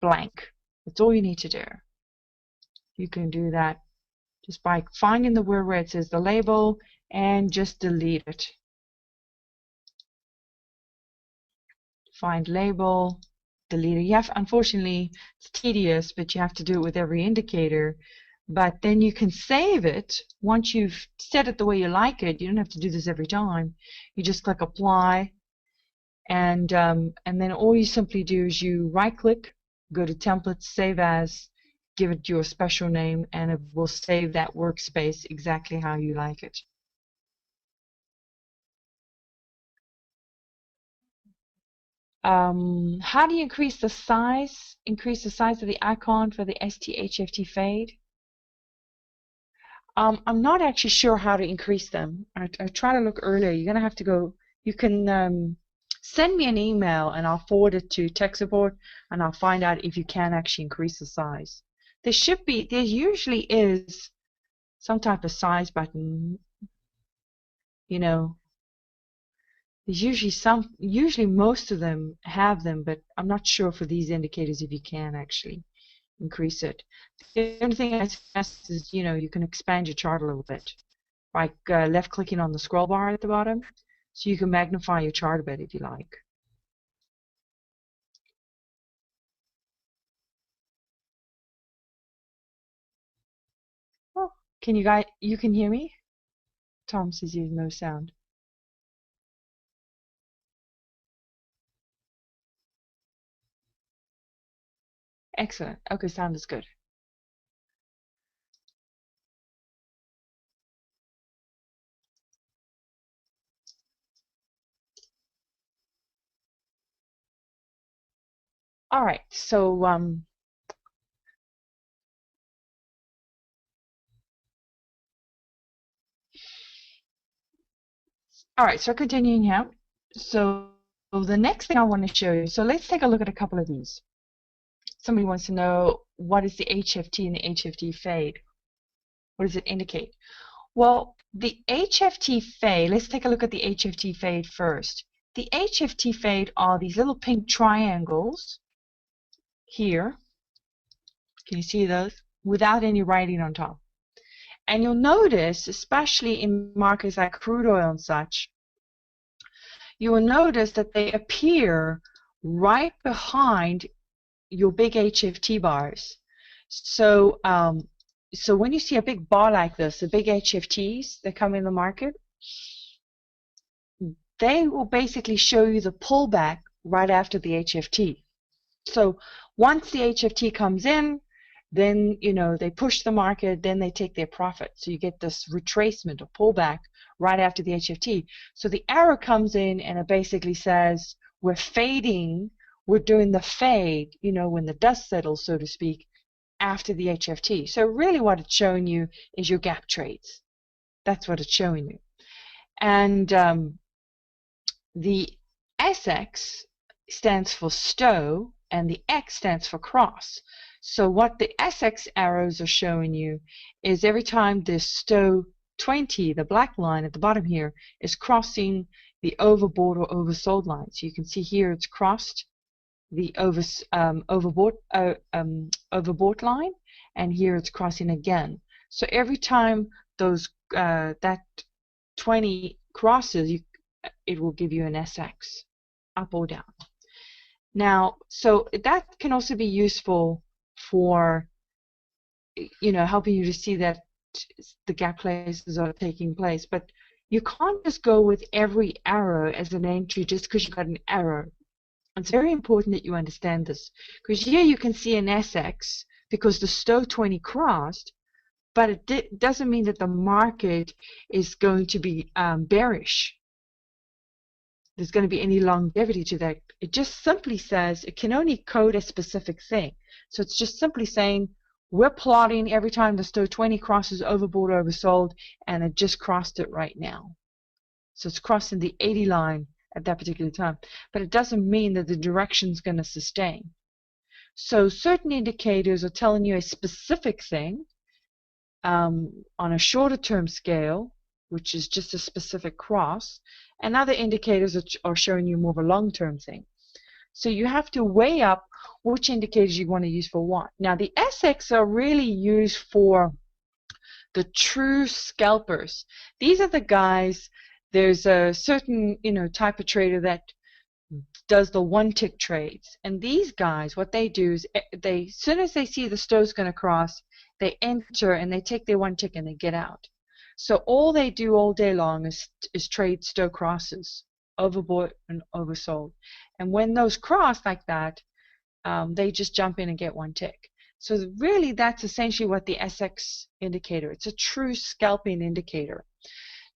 blank. That's all you need to do. You can do that just by finding the word where it says the label and just delete it. Find label, delete it. You have, unfortunately, it's tedious, but you have to do it with every indicator. But then you can save it once you've set it the way you like it. You don't have to do this every time. You just click apply, and then all you simply do is you right click, go to templates, save as, give it your special name, and it will save that workspace exactly how you like it. How do you increase the size? Increase the size of the icon for the STHFT fade. I'm not actually sure how to increase them. I tried to look earlier. You're gonna have to go. You can send me an email and I'll forward it to tech support and I'll find out if you can actually increase the size. There usually is some type of size button. You know, there's usually most of them have them, but I'm not sure for these indicators if you can actually increase it. The only thing I suggest is, you can expand your chart a little bit, like left clicking on the scroll bar at the bottom, so you can magnify your chart a bit if you like. Oh, you can hear me? Tom says you have no sound. Excellent. Okay, sound is good. All right, so all right, so continuing here. So the next thing I want to show you, so let's take a look at a couple of these. Somebody wants to know, what is the HFT and the HFT fade? What does it indicate? Well, the HFT fade, let's take a look at the HFT fade first. The HFT fade are these little pink triangles here. Can you see those? Without any writing on top. And you'll notice, especially in markets like crude oil and such, you will notice that they appear right behind your big HFT bars. So so when you see a big bar like this, the big HFTs that come in the market, they will basically show you the pullback right after the HFT. So once the HFT comes in, then they push the market, then they take their profit. So you get this retracement or pullback right after the HFT. So the arrow comes in and it basically says we're fading, we're doing the fade, when the dust settles, so to speak, after the HFT. So really what it's showing you is your gap trades. That's what it's showing you. And the SX stands for stow and the X stands for cross. So what the SX arrows are showing you is every time this stow 20, the black line at the bottom here, is crossing the overbought or oversold line. So you can see here it's crossed the overbought line, and here it's crossing again. So every time those that 20 crosses, it will give you an SX, up or down. Now, so that can also be useful for helping you to see that the gap places are taking place. But you can't just go with every arrow as an entry just because you got an arrow. It's very important that you understand this, because here you can see an SX because the stow 20 crossed, but it doesn't mean that the market is going to be bearish. There's going to be any longevity to that. It just simply says it can only code a specific thing. So it's just simply saying we're plotting every time the stow 20 crosses overbought or oversold, and it just crossed it right now. So it's crossing the 80 line at that particular time. But it doesn't mean that the direction is going to sustain. So certain indicators are telling you a specific thing on a shorter term scale, which is just a specific cross, and other indicators are showing you more of a long-term thing. So you have to weigh up which indicators you want to use for what. Now the SX are really used for the true scalpers. These are the guys, there's a certain, type of trader that does the one tick trades. And these guys, what they do is they, as soon as they see the stove's going to cross, they enter and they take their one tick and they get out. So all they do all day long is trade stow crosses, overbought and oversold. And when those cross like that, they just jump in and get one tick. So really that's essentially what the SX indicator, it's a true scalping indicator.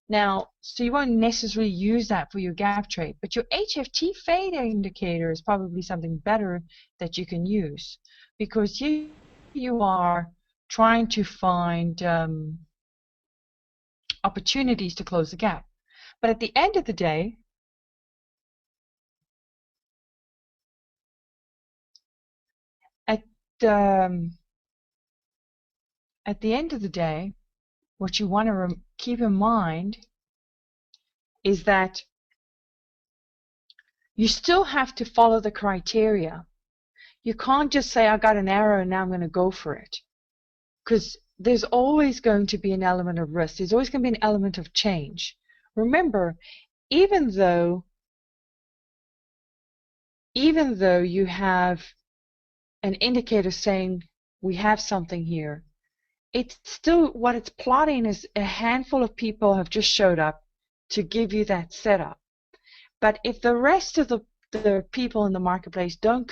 Now, so you won't necessarily use that for your gap trade, but your HFT fade indicator is probably something better that you can use, because here you are trying to find opportunities to close the gap. But at the end of the day, um, at the end of the day, what you want to keep in mind is that you still have to follow the criteria. You can't just say, I got an arrow and now I'm going to go for it. Because there's always going to be an element of risk. There's always going to be an element of change. Remember, even though you have an indicator saying we have something here, it's still, what it's plotting is a handful of people have just showed up to give you that setup. But if the rest of the people in the marketplace don't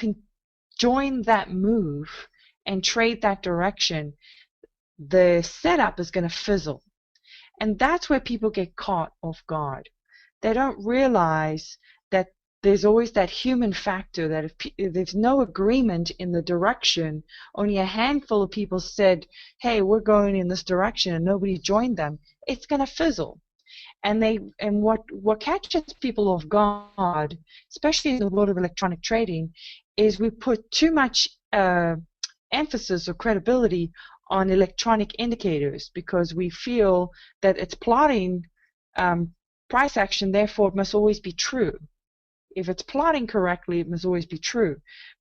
join that move and trade that direction, the setup is going to fizzle. And that's where people get caught off guard. They don't realize that there's always that human factor, that if there's no agreement in the direction, only a handful of people said, hey, we're going in this direction, and nobody joined them, it's going to fizzle. And what catches people off guard, especially in the world of electronic trading, is we put too much emphasis or credibility on electronic indicators, because we feel that it's plotting price action, therefore it must always be true. If it's plotting correctly, it must always be true.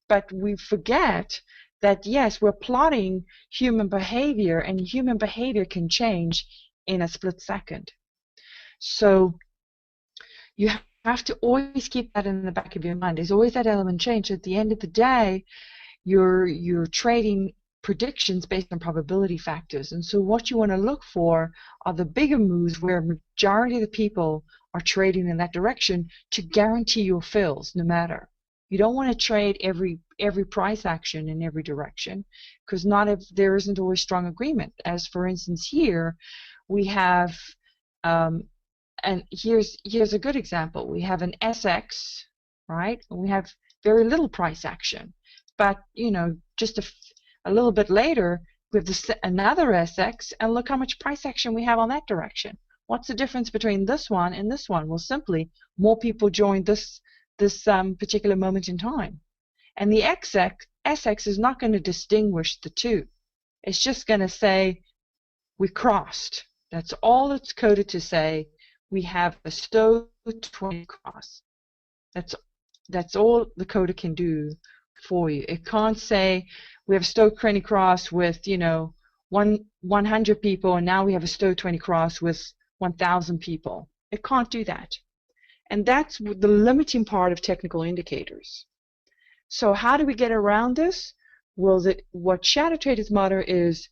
But we forget that, yes, we're plotting human behavior, and human behavior can change in a split second. So you have to always keep that in the back of your mind. There's always that element change. At the end of the day, you're trading predictions based on probability factors. And so what you want to look for are the bigger moves where majority of the people are trading in that direction to guarantee your fills no matter. You don't want to trade every price action in every direction, because there isn't always strong agreement. As for instance here, we have and here's a good example. We have an SX, right? And we have very little price action. But, just a little bit later, we have another SX, and look how much price action we have on that direction. What's the difference between this one and this one? Well, simply, more people joined this particular moment in time. And the SX is not going to distinguish the two. It's just going to say, we crossed. That's all it's coded to say. We have a stow 20 cross. That's all the coder can do for you. It can't say we have a stow 20 cross with 100 people, and now we have a stow 20 cross with 1,000 people. It can't do that. And that's the limiting part of technical indicators. So how do we get around this? Well, what Shadow Trader's motto is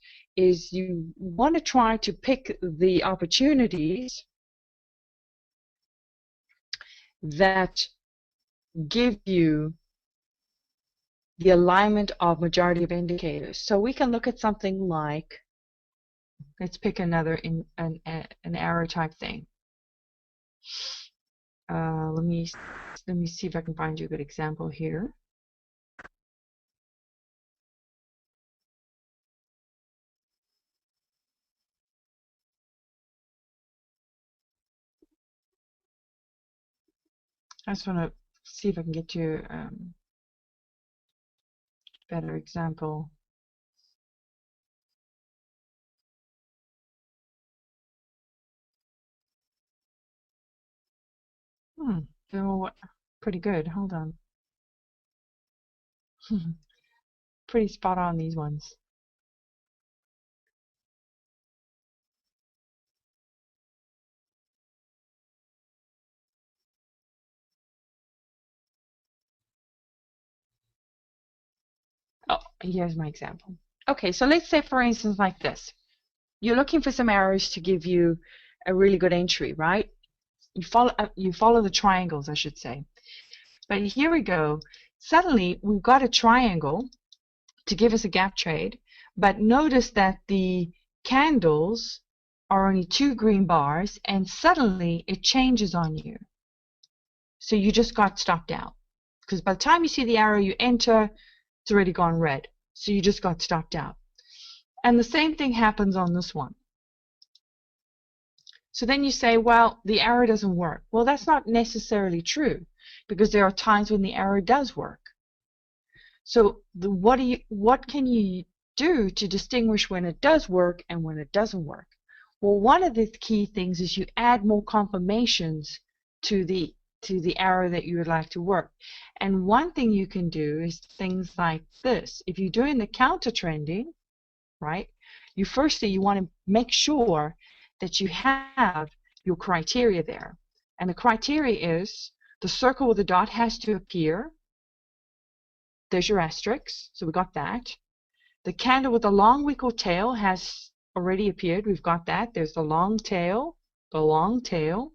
you want to try to pick the opportunities that give you the alignment of majority of indicators. So we can look at something like, let's pick another an arrow type thing. Let me see if I can find you a good example here. I just want to see if I can get you a better example. They're all pretty good. Hold on. Pretty spot on, these ones. Oh, here's my example. Okay, so let's say, for instance, like this. You're looking for some arrows to give you a really good entry, right? You follow the triangles, I should say. But here we go. Suddenly, we've got a triangle to give us a gap trade, but notice that the candles are only 2 green bars, and suddenly it changes on you. So you just got stopped out. Because by the time you see the arrow, you enter, it's already gone red. So you just got stopped out. And the same thing happens on this one. So then you say, well, the arrow doesn't work. Well, that's not necessarily true, because there are times when the arrow does work. So what can you do to distinguish when it does work and when it doesn't work? Well, one of the key things is you add more confirmations to the arrow that you would like to work. And one thing you can do is things like this. If you're doing the counter trending, right, you want to make sure that you have your criteria there. And the criteria is the circle with the dot has to appear. There's your asterisk, so we got that. The candle with the long wick or tail has already appeared. We've got that. There's the long tail, the long tail.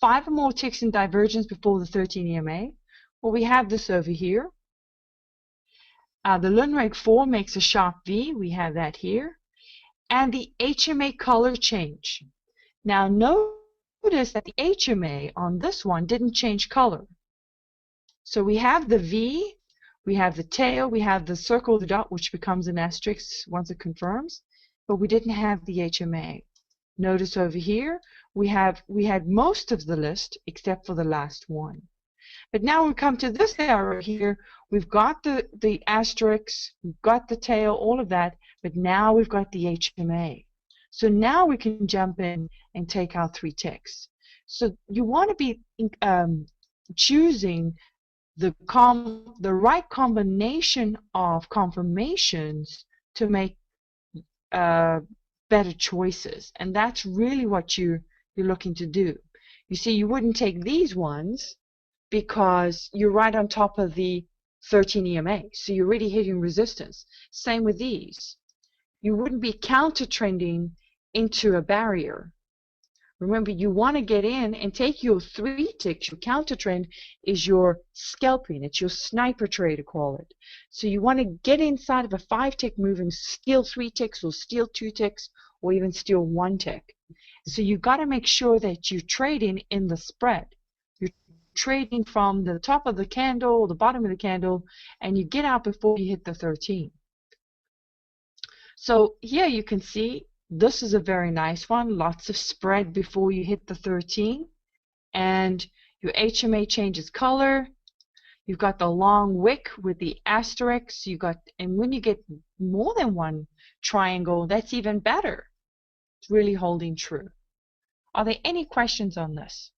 5 or more ticks in divergence before the 13 EMA. Well, we have this over here. The Lundreg 4 makes a sharp V. We have that here. And the HMA color change. Now notice that the HMA on this one didn't change color. So we have the V, we have the tail, we have the circle, the dot, which becomes an asterisk once it confirms, but we didn't have the HMA. Notice over here, we had most of the list except for the last one. But now we come to this arrow here, we've got the asterisks, we've got the tail, all of that, but now we've got the HMA. So now we can jump in and take out 3 ticks. So you want to be choosing the right combination of confirmations to make better choices, and that's really what you're looking to do. You see, you wouldn't take these ones because you're right on top of the 13 EMA, so you're already hitting resistance. Same with these. You wouldn't be counter trending into a barrier. Remember, you want to get in and take your 3 ticks. Your counter trend is your scalping. It's your sniper trade, to call it. So you want to get inside of a 5 tick move and steal 3 ticks or steal 2 ticks or even steal 1 tick. So you've got to make sure that you're trading in the spread. You're trading from the top of the candle, the bottom of the candle, and you get out before you hit the 13. So here you can see this is a very nice one. Lots of spread before you hit the 13. And your HMA changes color. You've got the long wick with the asterisks. And when you get more than one triangle, that's even better. It's really holding true. Are there any questions on this?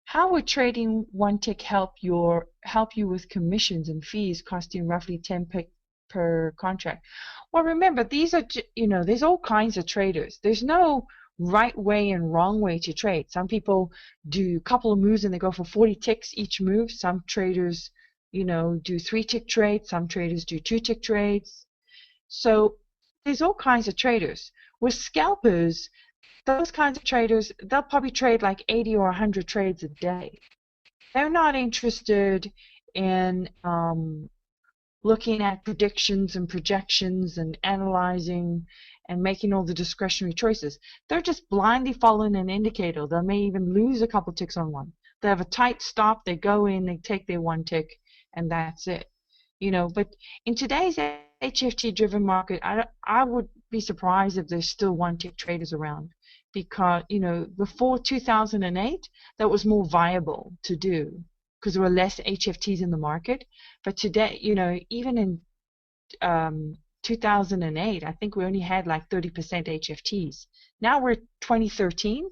How would trading 1 tick help you with commissions and fees costing roughly 10 per contract? Well, remember, these are, there's all kinds of traders. There's no right way and wrong way to trade. Some people do a couple of moves and they go for 40 ticks each move. Some traders, do 3 tick trades. Some traders do 2 tick trades. So there's all kinds of traders. With scalpers, those kinds of traders, they'll probably trade like 80 or 100 trades a day. They're not interested in looking at predictions and projections and analyzing and making all the discretionary choices. They're just blindly following an indicator. They may even lose a couple ticks on one. They have a tight stop, they go in, they take their 1 tick, and that's it. But in today's HFT driven market, I would be surprised if there's still 1 tick traders around, because before 2008 that was more viable to do because there were less HFTs in the market. But today, even in 2008, I think we only had like 30% HFTs. Now we're 2013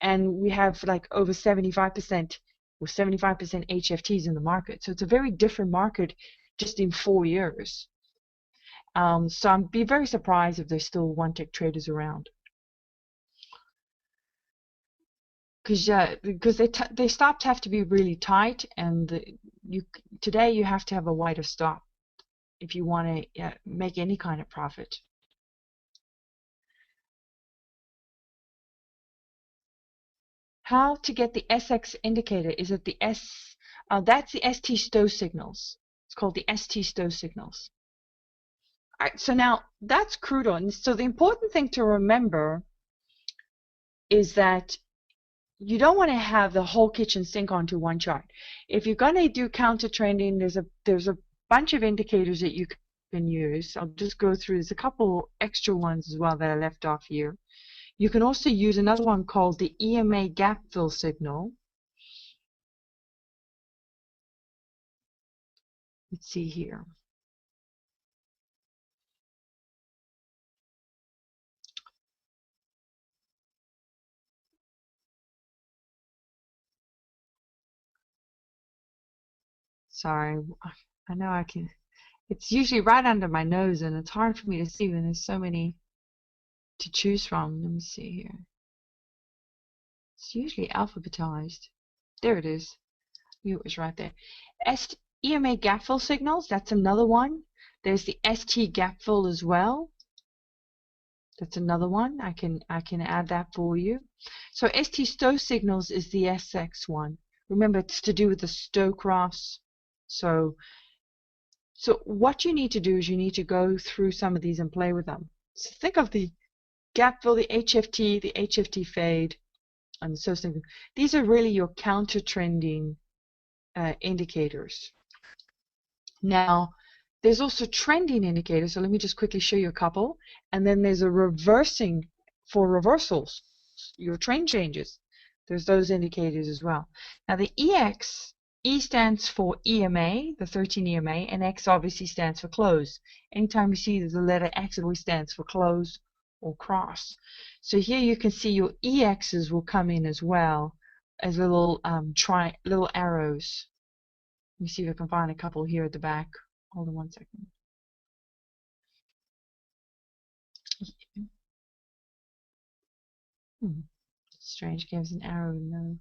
and we have like over 75% or 75% HFTs in the market. So it's a very different market just in 4 years. So I'd be very surprised if there's still one tick traders around. Because they stops have to be really tight, and today you have to have a wider stop if you want to make any kind of profit. How to get the SX indicator? Is it the S? That's the ST stow signals. It's called the ST stow signals. All right, so now that's crude oil. So the important thing to remember is that you don't want to have the whole kitchen sink onto one chart. If you're going to do counter trending, there's a bunch of indicators that you can use. I'll just go through. There's a couple extra ones as well that I left off here. You can also use another one called the EMA gap fill signal. Let's see here. Sorry, I know I can. It's usually right under my nose, and it's hard for me to see when there's so many to choose from. Let me see here. It's usually alphabetized. There it is. It was right there. EMA gap fill signals, that's another one. There's the ST gap fill as well. That's another one. I can add that for you. So ST stow signals is the SX one. Remember, it's to do with the stow cross. So what you need to do is you need to go through some of these and play with them. So think of the gap fill, the HFT fade, and the stow signal. These are really your counter trending indicators. Now, there's also trending indicators, so let me just quickly show you a couple. And then there's a reversing for reversals, your trend changes. There's those indicators as well. Now, the EX, E stands for EMA, the 13 EMA, and X obviously stands for close. Anytime you see the letter X, it always stands for close or cross. So here you can see your EXs will come in as well as little little arrows. Let me see if I can find a couple here at the back. Hold on one second. Strange, gives an arrow. No.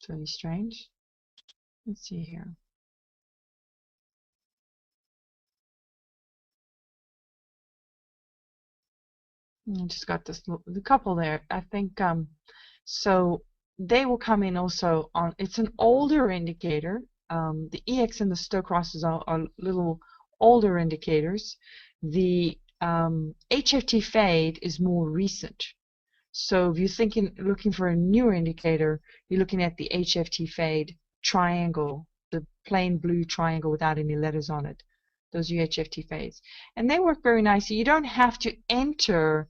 It's really strange. Let's see here. I just got this the couple there. I think so they will come in also on. It's an older indicator. The EX and the stow crosses are little older indicators. The HFT fade is more recent. So if you're looking for a newer indicator, you're looking at the HFT fade triangle, the plain blue triangle without any letters on it. Those are your HFT fades. And they work very nicely. You don't have to enter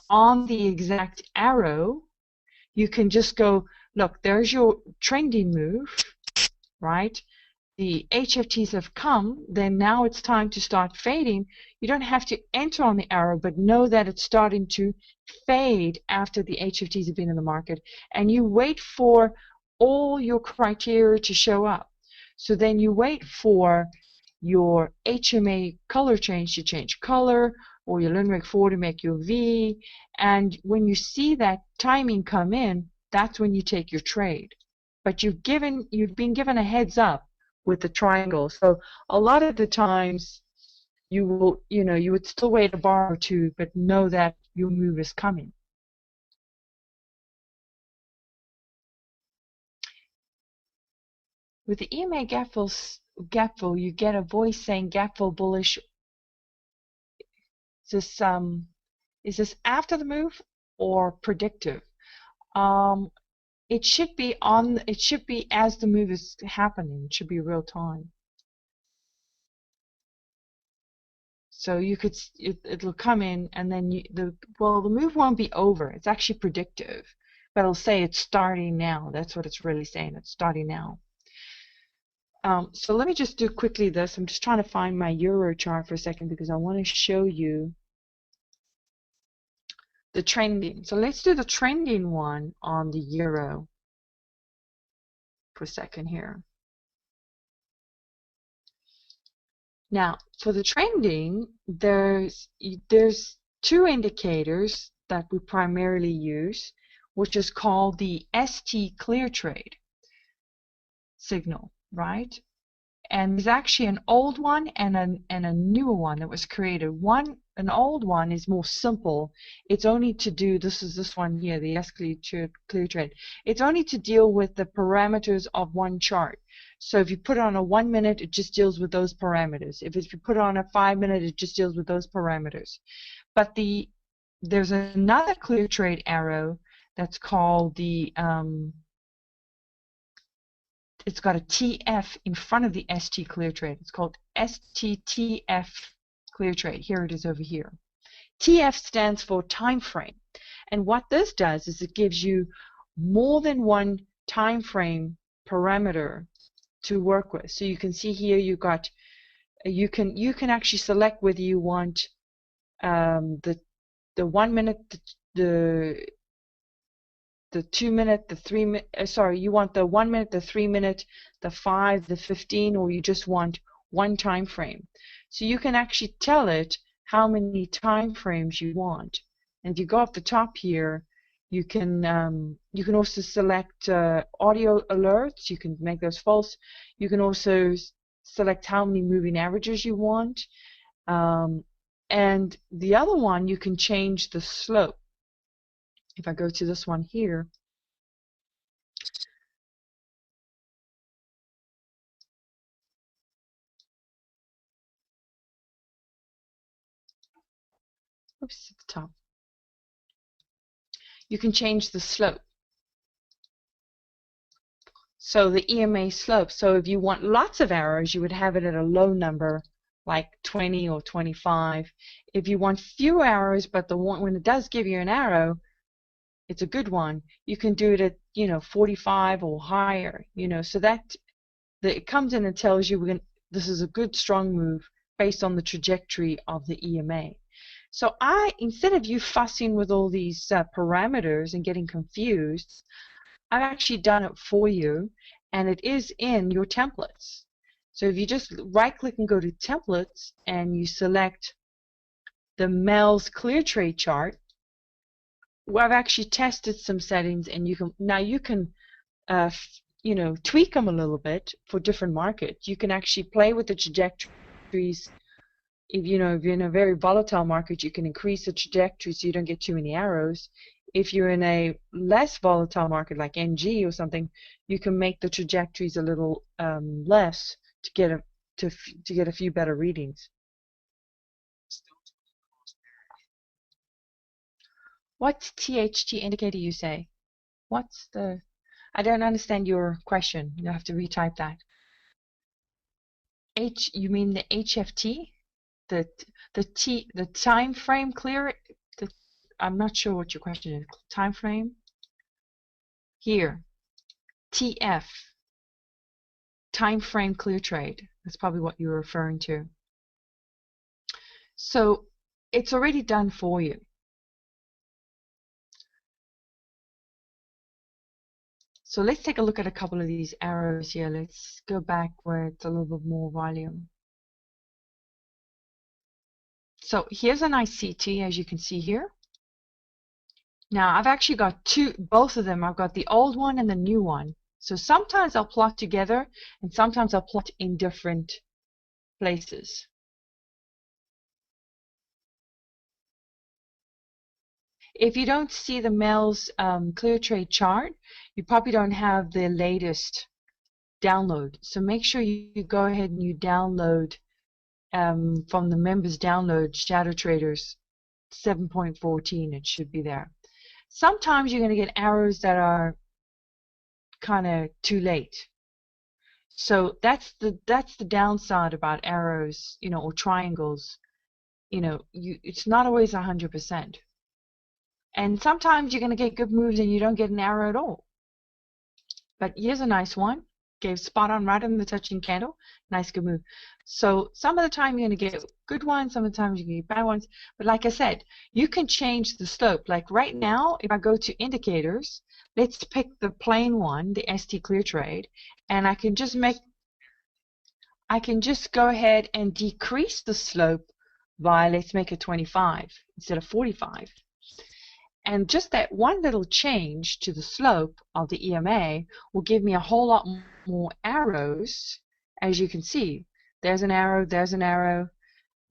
on the exact arrow. You can just go, look, there's your trending move, right? The HFTs have come, then now it's time to start fading. You don't have to enter on the arrow, but know that it's starting to fade after the HFTs have been in the market, and you wait for all your criteria to show up. So then you wait for your HMA color change to change color, or your Limerick 4 to make your V, and when you see that timing come in, that's when you take your trade. But you've been given a heads up with the triangle. So a lot of the times you would still wait a bar or two, but know that your move is coming. With the EMA gap fill, you get a voice saying gap fill bullish. Is this after the move or predictive? It should be as the move is happening. It should be real time. So you could it'll come in, and then the move won't be over. It's actually predictive, but it'll say it's starting now. That's what it's really saying. It's starting now. So let me just do quickly this. I'm just trying to find my Euro chart for a second because I want to show you the trending. So let's do the trending one on the euro for a second here. Now, for the trending, there's two indicators that we primarily use, which is called the ST clear trade signal, right? And there's actually an old one and a newer one that was created. An old one is more simple. It's only to do, this one here, the clear trade. It's only to deal with the parameters of one chart. So if you put it on a 1 minute, it just deals with those parameters. If you put it on a 5 minute, it just deals with those parameters. But there's another clear trade arrow that's called the it's got a TF in front of the ST clear trade. It's called STTF clear trade. Here it is over here. TF stands for time frame. And what this does is it gives you more than one time frame parameter to work with. So you can see here you can actually select whether you want the 1 minute, the 2 minute, the 3 minute, sorry, you want the 1 minute, the 3 minute, the 5, the 15, or you just want one time frame. So you can actually tell it how many time frames you want. And if you go up the top here, you can also select audio alerts. You can make those false. You can also select how many moving averages you want. And the other one, you can change the slope. If I go to this one here, oops, at the top, you can change the slope. So the EMA slope. So if you want lots of arrows, you would have it at a low number, like 20 or 25. If you want few arrows, but the one when it does give you an arrow, it's a good one, you can do it at 45 or higher. So that it comes in and tells you this is a good strong move based on the trajectory of the EMA. So instead of you fussing with all these parameters and getting confused, I've actually done it for you, and it is in your templates. So if you just right click and go to templates and you select the MELS clear trade chart, well, I've actually tested some settings, and you can tweak them a little bit for different markets. You can actually play with the trajectories. If you're in a very volatile market, you can increase the trajectory so you don't get too many arrows. If you're in a less volatile market like NG or something, you can make the trajectories a little less to get a few better readings. What's THT indicator you say? What's the? I don't understand your question. You have to retype that. You mean the HFT? The time frame clear? I'm not sure what your question is. Time frame? Here. TF. Time frame clear trade. That's probably what you're referring to. So it's already done for you. So let's take a look at a couple of these arrows here. Let's go back where it's a little bit more volume. So here's an ICT, as you can see here. Now I've actually got both of them. I've got the old one and the new one. So sometimes I'll plot together, and sometimes I'll plot in different places. If you don't see the MELS clear trade chart, you probably don't have the latest download. So make sure you go ahead and you download from the members download Shadow Traders 7.14. It should be there. Sometimes you're going to get arrows that are kind of too late. So that's the downside about arrows, or triangles. It's not always 100%. And sometimes you're going to get good moves and you don't get an arrow at all. But here's a nice one. gave spot on right on the touching candle. Nice, good move. So some of the time you're going to get good ones, some of the times you're going to get bad ones. But like I said, you can change the slope. Like right now, if I go to indicators, let's pick the plain one, the ST clear trade, and I can just go ahead and decrease the slope by, let's make it 25 instead of 45. And just that one little change to the slope of the EMA will give me a whole lot more arrows, as you can see. There's an arrow,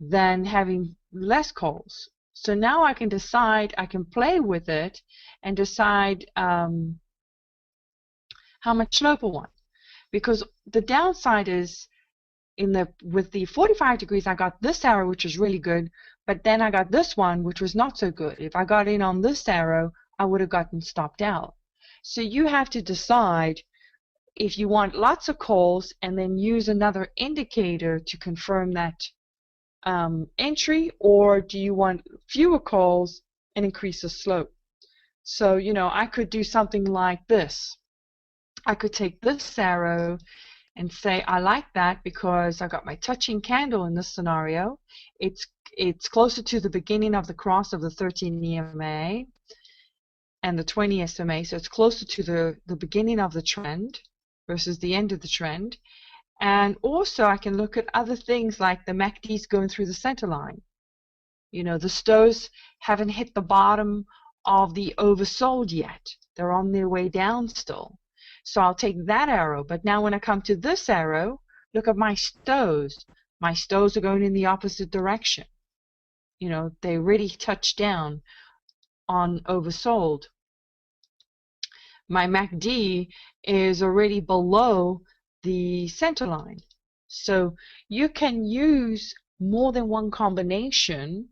than having less calls. So now I can decide, I can play with it and decide how much slope I want. Because the downside is, with the 45 degrees, I got this arrow, which was really good, but then I got this one, which was not so good. If I got in on this arrow, I would have gotten stopped out. So you have to decide if you want lots of calls and then use another indicator to confirm that entry, or do you want fewer calls and increase the slope? So, you know, I could do something like this. I could take this arrow and say, I like that because I got my touching candle in this scenario. It's closer to the beginning of the cross of the 13 EMA and the 20 SMA, so it's closer to the beginning of the trend versus the end of the trend. And also I can look at other things like the MACDs going through the center line. You know, the stows haven't hit the bottom of the oversold yet. They're on their way down still. So I'll take that arrow. But now when I come to this arrow, look at my stows. My stows are going in the opposite direction. You know, they already touched down on oversold. My MACD is already below the center line. So you can use more than one combination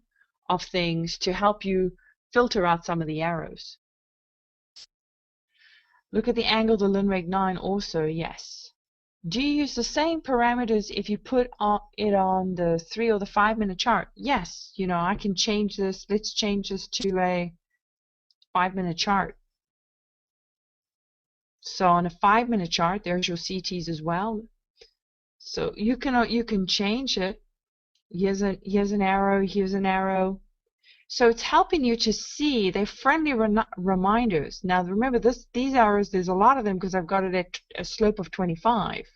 of things to help you filter out some of the arrows. Look at the angle to Linreg 9 also, yes. Do you use the same parameters if you put it on the 3 or the 5 minute chart? Yes, you know, I can change this. Let's change this to a 5 minute chart. So on a 5 minute chart, there's your CTs as well. So you can change it. Here's an arrow, here's an arrow. So it's helping you to see. They're friendly reminders. Now remember, these arrows, there's a lot of them because I've got it at a slope of 25.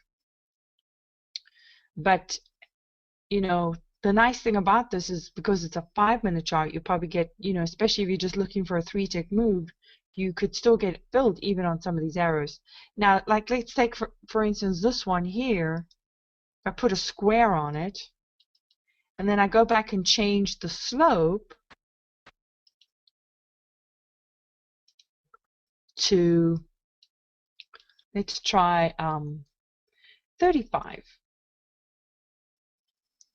But you know, the nice thing about this is because it's a 5 minute chart, you probably get, you know, especially if you're just looking for a 3-tick move, you could still get filled even on some of these arrows. Now, like let's take for instance this one here. I put a square on it, and then I go back and change the slope to, let's try 35.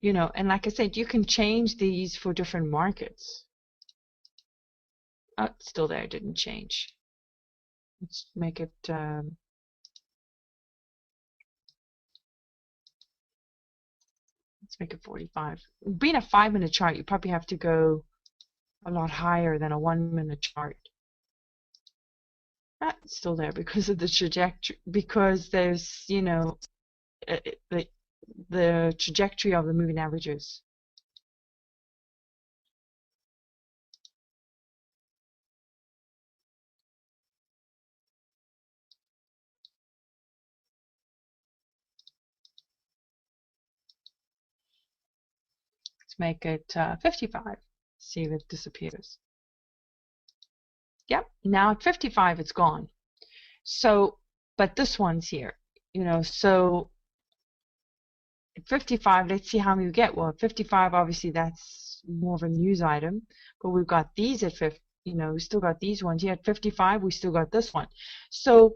You know, and like I said, you can change these for different markets. Oh, it's still there, it didn't change. Let's make it let's make it 45. Being a 5 minute chart, you probably have to go a lot higher than a 1 minute chart. It's still there because of the trajectory, because there's, you know, the trajectory of the moving averages. Let's make it 55. See if it disappears. Yep, now at 55 it's gone. So, but this one's here, you know, so at 55, let's see how many we get. Well, at 55, obviously that's more of a news item, but we've got these at 50, you know, we still got these ones here at 55, we still got this one. So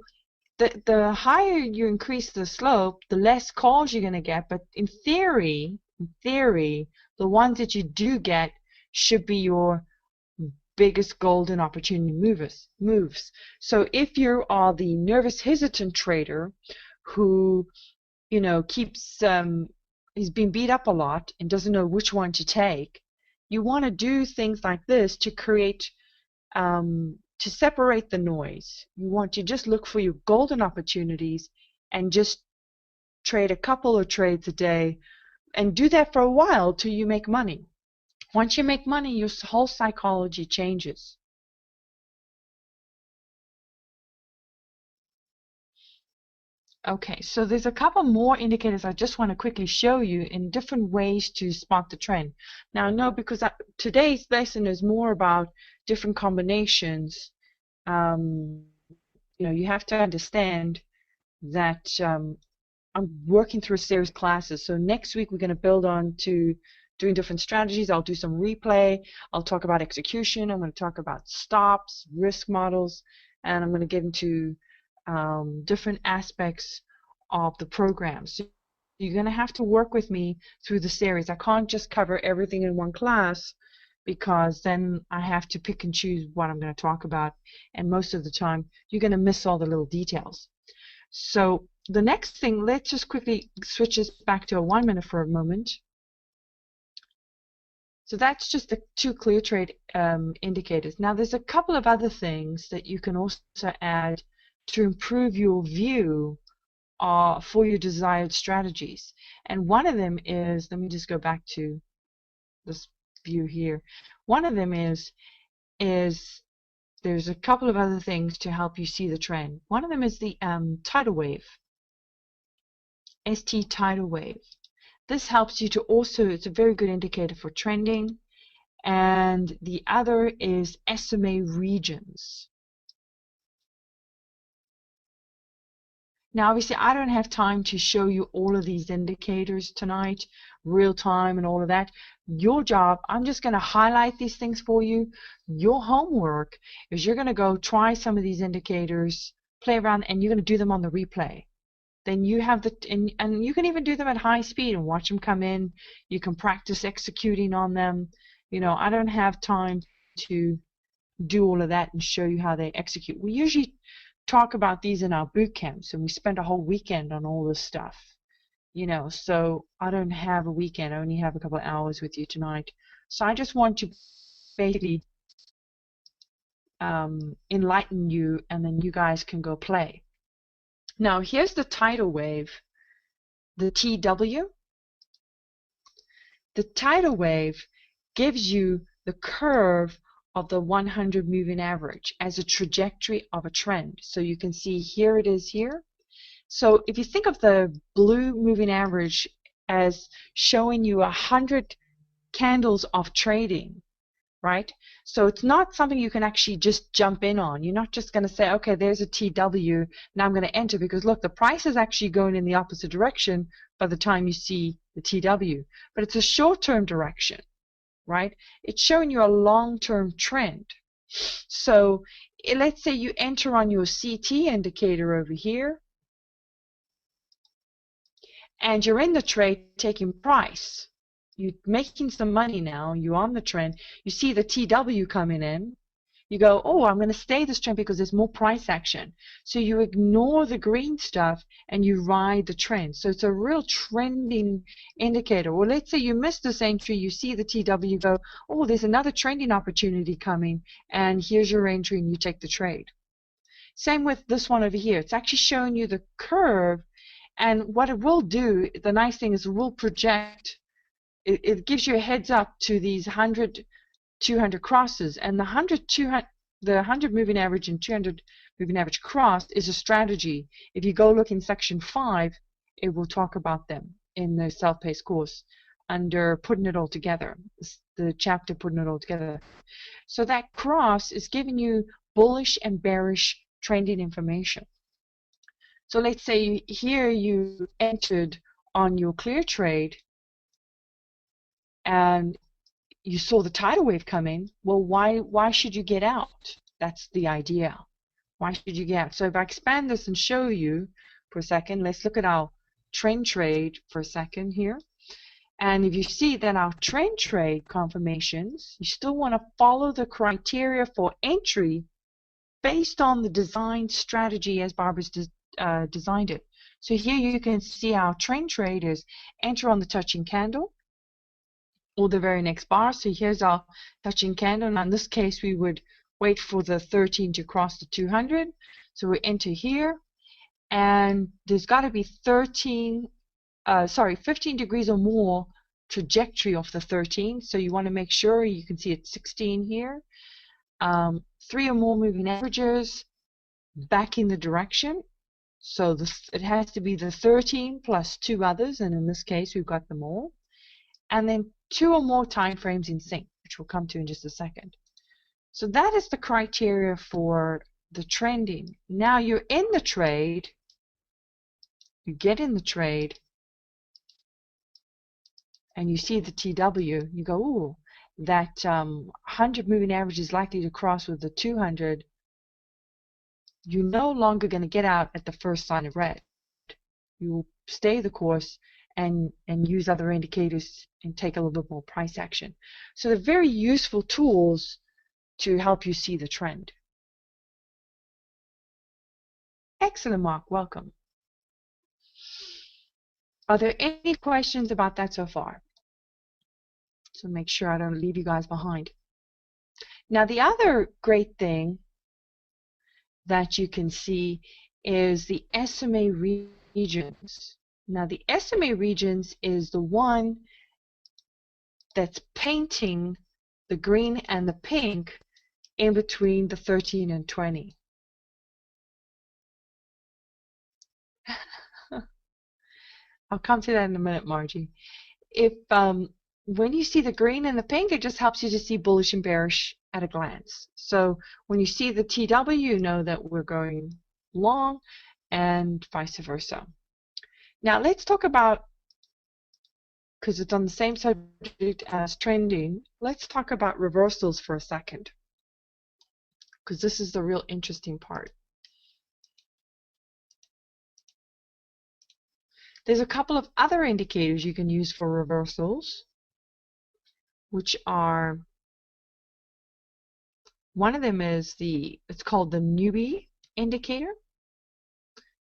the higher you increase the slope, the less calls you're going to get, but in theory, the ones that you do get should be your biggest golden opportunity moves. So if you are the nervous, hesitant trader who, you know, keeps he's been beat up a lot and doesn't know which one to take, you want to do things like this to create to separate the noise. You want to just look for your golden opportunities and just trade a couple of trades a day, and do that for a while till you make money. Once you make money, your whole psychology changes. Okay, so there's a couple more indicators I just want to quickly show you in different ways to spot the trend. Now, no, because today's lesson is more about different combinations. You have to understand that I'm working through a series of classes. So next week we're going to build on to doing different strategies. I'll do some replay. I'll talk about execution. I'm going to talk about stops, risk models, and I'm going to get into different aspects of the program. So you're going to have to work with me through the series. I can't just cover everything in one class, because then I have to pick and choose what I'm going to talk about, and most of the time you're going to miss all the little details. So the next thing, let's just quickly switch this back to a 1 minute for a moment. So that's just the 2 clear trade indicators. Now there's a couple of other things that you can also add to improve your view for your desired strategies. And one of them is, let me just go back to this view here. One of them is there's a couple of other things to help you see the trend. One of them is the tidal wave, ST tidal wave. This helps you to also, it's a very good indicator for trending. And the other is SMA regions. Now, obviously, I don't have time to show you all of these indicators tonight, real time and all of that. Your job, I'm just going to highlight these things for you. Your homework is you're going to go try some of these indicators, play around, and you're going to do them on the replay. Then you have and you can even do them at high speed and watch them come in. You can practice executing on them. I don't have time to do all of that and show you how they execute. We usually talk about these in our boot camps, and we spend a whole weekend on all this stuff. So I don't have a weekend. I only have a couple of hours with you tonight. So I just want to basically enlighten you, and then you guys can go play. Now here's the tidal wave, the TW. The tidal wave gives you the curve of the 100 moving average as a trajectory of a trend. So you can see here it is here. So if you think of the blue moving average as showing you 100 candles of trading, right? So it's not something you can actually just jump in on. You're not just going to say, okay, there's a TW, now I'm going to enter, because look, the price is actually going in the opposite direction by the time you see the TW. But it's a short-term direction, right? It's showing you a long-term trend. So let's say you enter on your CT indicator over here, and you're in the trade taking price. You're making some money now, you're on the trend, you see the TW coming in, you go, oh, I'm going to stay this trend because there's more price action. So you ignore the green stuff and you ride the trend. So it's a real trending indicator. Or let's say you miss this entry, you see the TW, go, oh, there's another trending opportunity coming, and here's your entry, and you take the trade. Same with this one over here. It's actually showing you the curve, and what it will do, the nice thing is it will project. It gives you a heads up to these 100, 200 crosses, and the 100 moving average and 200 moving average cross is a strategy. If you go look in section 5, it will talk about them in the self-paced course under putting it all together, the chapter putting it all together. So that cross is giving you bullish and bearish trending information. So let's say here you entered on your clear trade and you saw the tidal wave come in. Well, why should you get out? That's the idea. Why should you get out? So if I expand this and show you for a second, let's look at our trend trade for a second here. And if you see that our trend trade confirmations, you still want to follow the criteria for entry based on the design strategy as Barbara's designed it. So here you can see our trend trade is enter on the touching candle or the very next bar. So here's our touching candle. Now in this case we would wait for the 13 to cross the 200. So we enter here, and there's got to be 15 degrees or more trajectory of the 13. So you want to make sure you can see it's 16 here. 3 or more moving averages back in the direction. So it has to be the 13 plus 2 others, and in this case we've got them all. And then 2 or more time frames in sync, which we'll come to in just a second. So that is the criteria for the trending. Now you're in the trade, you get in the trade, and you see the TW, you go, ooh, that 100 moving average is likely to cross with the 200. You're no longer going to get out at the first sign of red. You will stay the course and use other indicators and take a little bit more price action. So they're very useful tools to help you see the trend. Excellent, Mark. Welcome. Are there any questions about that so far? So make sure I don't leave you guys behind. Now, the other great thing that you can see is the SMA regions. Now, the SMA regions is the one that's painting the green and the pink in between the 13 and 20. I'll come to that in a minute, Margie. If when you see the green and the pink, it just helps you to see bullish and bearish at a glance. So when you see the TW, you know that we're going long, and vice versa. Now let's talk about, because it's on the same subject as trending, let's talk about reversals for a second, because this is the real interesting part. There's a couple of other indicators you can use for reversals, which are, one of them is it's called the newbie indicator.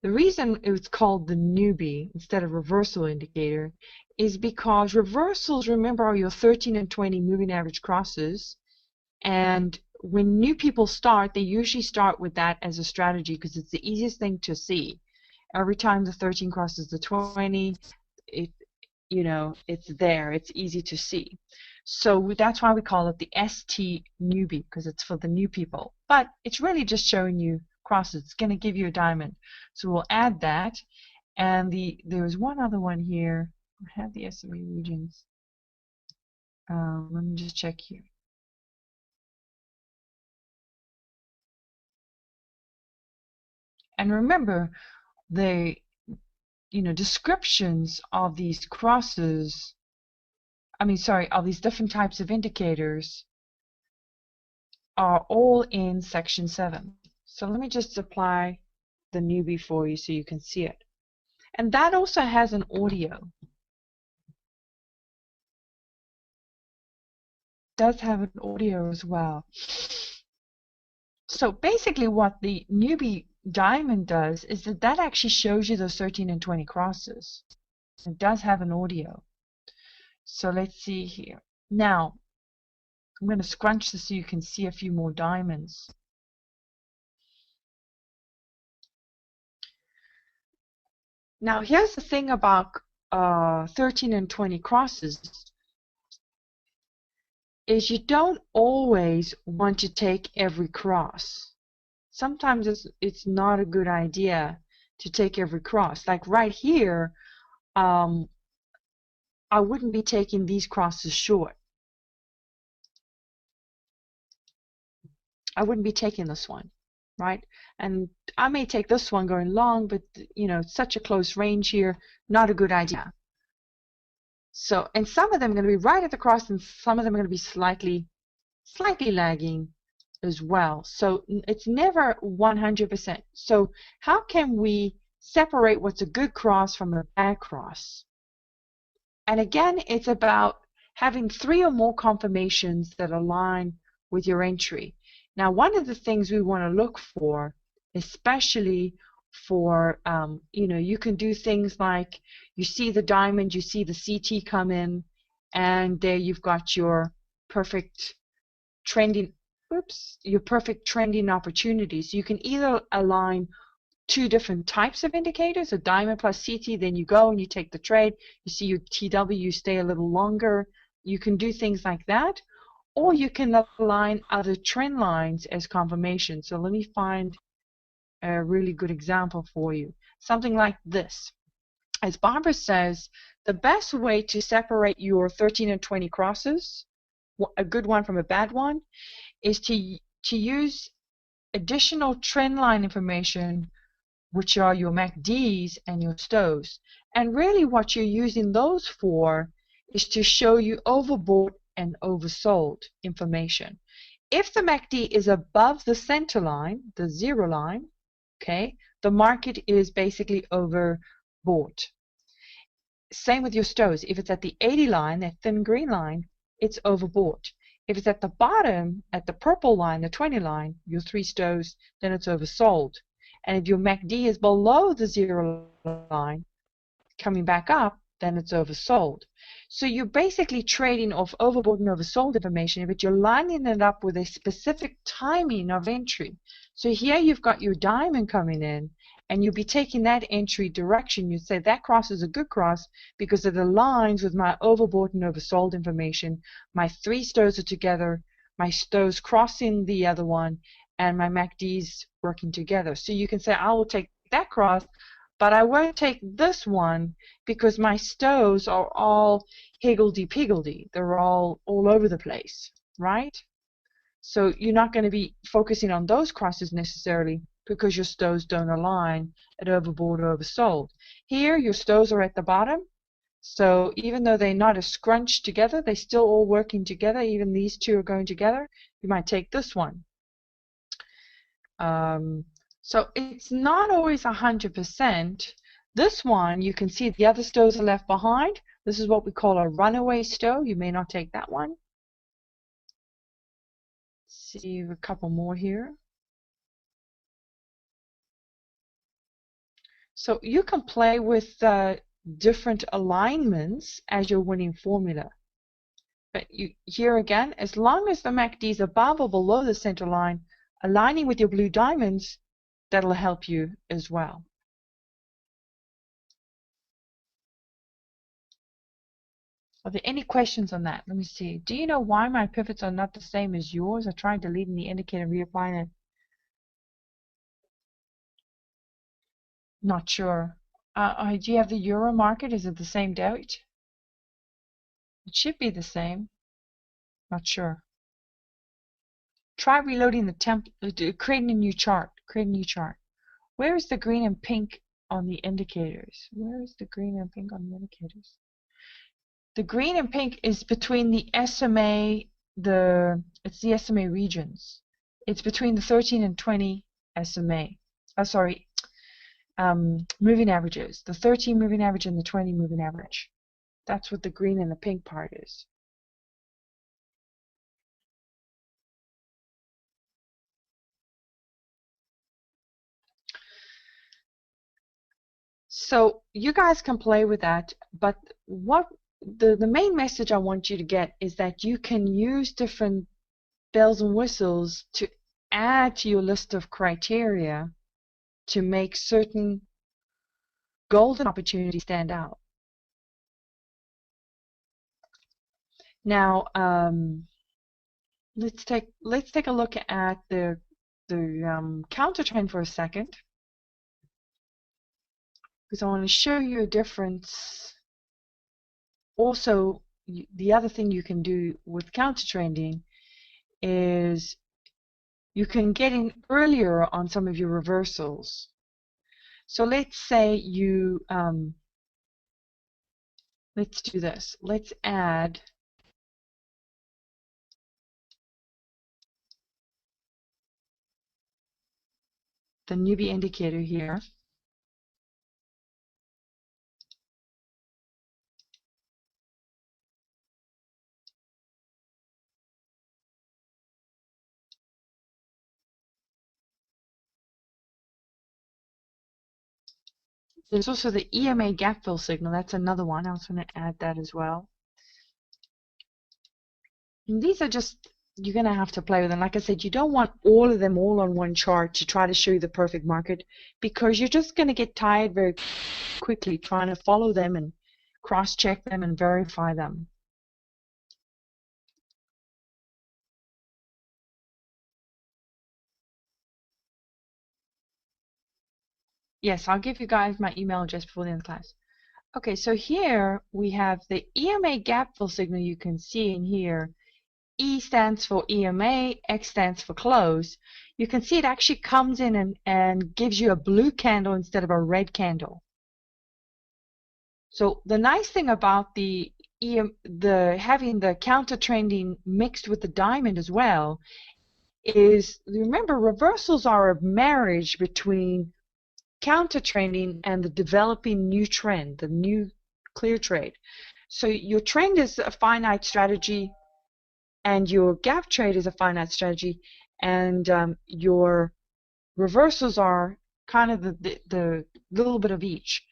The reason it's called the newbie instead of reversal indicator is because reversals, remember, are your 13 and 20 moving average crosses, and when new people start, they usually start with that as a strategy because it's the easiest thing to see. Every time the 13 crosses the 20, it's there, it's easy to see. So that's why we call it the ST newbie, because it's for the new people. But it's really just showing you crosses. It's going to give you a diamond. So we'll add that. And there's one other one here. I have the SMA regions. Let me just check here. And remember, the descriptions of these crosses, of these different types of indicators are all in section 7. So let me just apply the newbie for you so you can see it. And that also has an audio. Does have an audio as well. So basically what the newbie diamond does is that actually shows you those 13 and 20 crosses. It does have an audio. So let's see here. Now, I'm going to scrunch this so you can see a few more diamonds. Now, here's the thing about 13 and 20 crosses, is you don't always want to take every cross. Sometimes it's not a good idea to take every cross. Like right here, I wouldn't be taking these crosses short. I wouldn't be taking this one, right? And I may take this one going long, but it's such a close range here, not a good idea. So, and some of them are going to be right at the cross, and some of them are going to be slightly lagging as well. So it's never 100%. So how can we separate what's a good cross from a bad cross? And again, it's about having 3 or more confirmations that align with your entry. Now, one of the things we want to look for, especially for, you can do things like you see the diamond, you see the CT come in, and there you've got your perfect trending, your perfect trending opportunities. You can either align two different types of indicators, a diamond plus CT, then you go and you take the trade, you see your TW, you stay a little longer. You can do things like that, or you can align other trend lines as confirmation. So let me find a really good example for you. Something like this. As Barbara says, the best way to separate your 13 and 20 crosses, a good one from a bad one, is to use additional trend line information, which are your MACDs and your stows. And really what you're using those for is to show you overbought and oversold information. If the MACD is above the center line, the 0 line, okay, the market is basically overbought. Same with your stows. If it's at the 80 line, that thin green line, it's overbought. If it's at the bottom, at the purple line, the 20 line, your 3 stows, then it's oversold. And if your MACD is below the 0 line, coming back up, then it's oversold. So you're basically trading off overbought and oversold information, but you're lining it up with a specific timing of entry. So here you've got your diamond coming in, and you'll be taking that entry direction. You say that cross is a good cross because it aligns with my overbought and oversold information. My 3 stows are together, my stows crossing the other one, and my MACDs working together. So you can say, I will take that cross, but I won't take this one because my stows are all higgledy-piggledy. They're all over the place, right? So you're not going to be focusing on those crosses necessarily because your stows don't align at overbought or oversold. Here, your stows are at the bottom. So even though they're not as scrunched together, they're still all working together. Even these two are going together. You might take this one. So it's not always 100%. This one, you can see the other stows are left behind. This is what we call a runaway stow. You may not take that one. Let's see a couple more here. So you can play with different alignments as your winning formula. But here again, as long as the MACD is above or below the center line, aligning with your blue diamonds, that'll help you as well. Are there any questions on that? Let me see. Do you know why my pivots are not the same as yours? I tried deleting the indicator and reapplying it. Not sure. Do you have the euro market? Is it the same date? It should be the same. Not sure. Try reloading the template, creating a new chart. Create a new chart. Where is the green and pink on the indicators? Where is the green and pink on the indicators? The green and pink is between the SMA, it's the SMA regions. It's between the 13 and 20 SMA. Moving averages. The 13 moving average and the 20 moving average. That's what the green and the pink part is. So you guys can play with that, but what the main message I want you to get is that you can use different bells and whistles to add to your list of criteria to make certain golden opportunities stand out. Now, let's take a look at the counter trend for a second, because I want to show you a difference. Also, the other thing you can do with counter trending is you can get in earlier on some of your reversals. So let's say you let's do this. Let's add the newbie indicator here. There's also the EMA gap fill signal. That's another one. I was going to add that as well. And these are just you're going to have to play with them. Like I said, you don't want all of them all on one chart to try to show you the perfect market, because you're just going to get tired very quickly trying to follow them and cross-check them and verify them. Yes, I'll give you guys my email address before the end of the class. Okay, so here we have the EMA gap fill signal. You can see in here, E stands for EMA, X stands for close. You can see it actually comes in and gives you a blue candle instead of a red candle. So the nice thing about having the counter trending mixed with the diamond as well is, remember, reversals are a marriage between counter trending and the developing new trend, the new clear trade. So your trend is a finite strategy, and your gap trade is a finite strategy, and your reversals are kind of the little bit of each.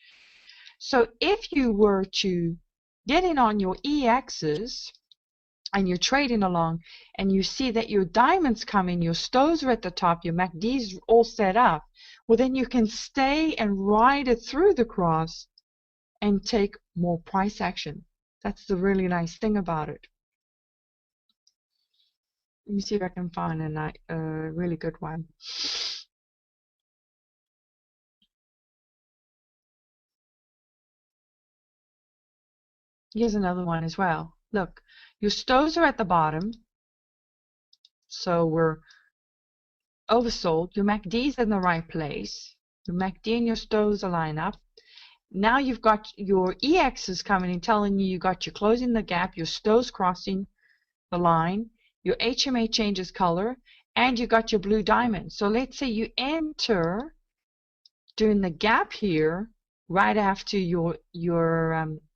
So if you were to get in on your EXs and you're trading along and you see that your diamonds come in, your stows are at the top, your MACD's all set up, well, then you can stay and ride it through the cross and take more price action. That's the really nice thing about it. Let me see if I can find a really good one. Here's another one as well. Look, your stows are at the bottom, so we're oversold. Your MACD's in the right place. Your MACD and your stows align up. Now you've got your EXs coming in telling you got your closing the gap, your stows crossing the line, your HMA changes color, and you got your blue diamond. So let's say you enter during the gap here right after your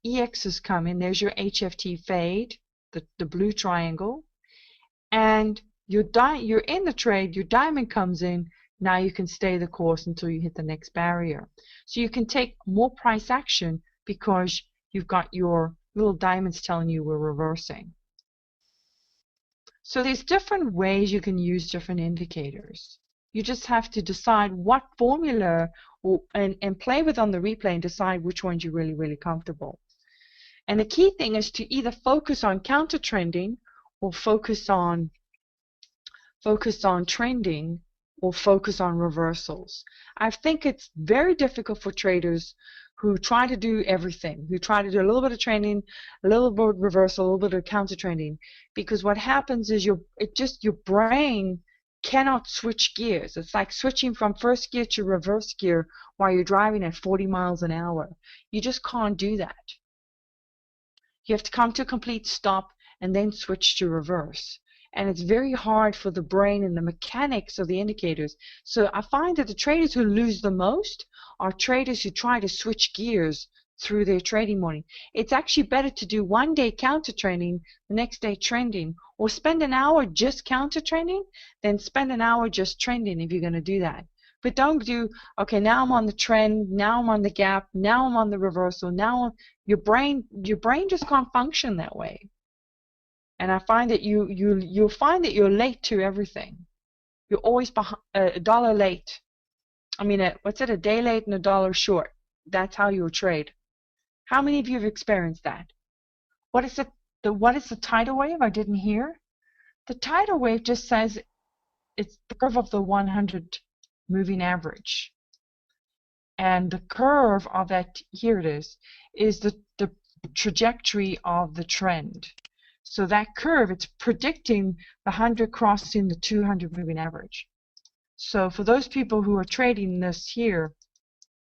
EXs come in. There's your HFT fade, the blue triangle, and you're in the trade, your diamond comes in. Now you can stay the course until you hit the next barrier. So you can take more price action because you've got your little diamonds telling you we're reversing. So there's different ways you can use different indicators. You just have to decide what formula and play with on the replay and decide which ones you're really, really comfortable. And the key thing is to either focus on counter trending or focus on trending or focus on reversals. I think it's very difficult for traders who try to do everything, who try to do a little bit of trending, a little bit of reversal, a little bit of counter trending, because what happens is your brain cannot switch gears. It's like switching from first gear to reverse gear while you're driving at 40 miles an hour. You just can't do that. You have to come to a complete stop and then switch to reverse. And it's very hard for the brain and the mechanics of the indicators. So I find that the traders who lose the most are traders who try to switch gears through their trading morning. It's actually better to do one day counter trending, the next day trending, or spend an hour just counter trending than spend an hour just trending if you're going to do that. But don't do, okay, now I'm on the trend, now I'm on the gap, now I'm on the reversal, now your brain just can't function that way. And I find that you'll find that you're late to everything. You're always a dollar late. I mean, a day late and a dollar short. That's how you'll trade. How many of you have experienced that? What is the tidal wave? I didn't hear. The tidal wave just says it's the curve of the 100 moving average. And the curve of that, here it is the trajectory of the trend. So that curve, it's predicting the 100 crossing the 200 moving average. So for those people who are trading this here,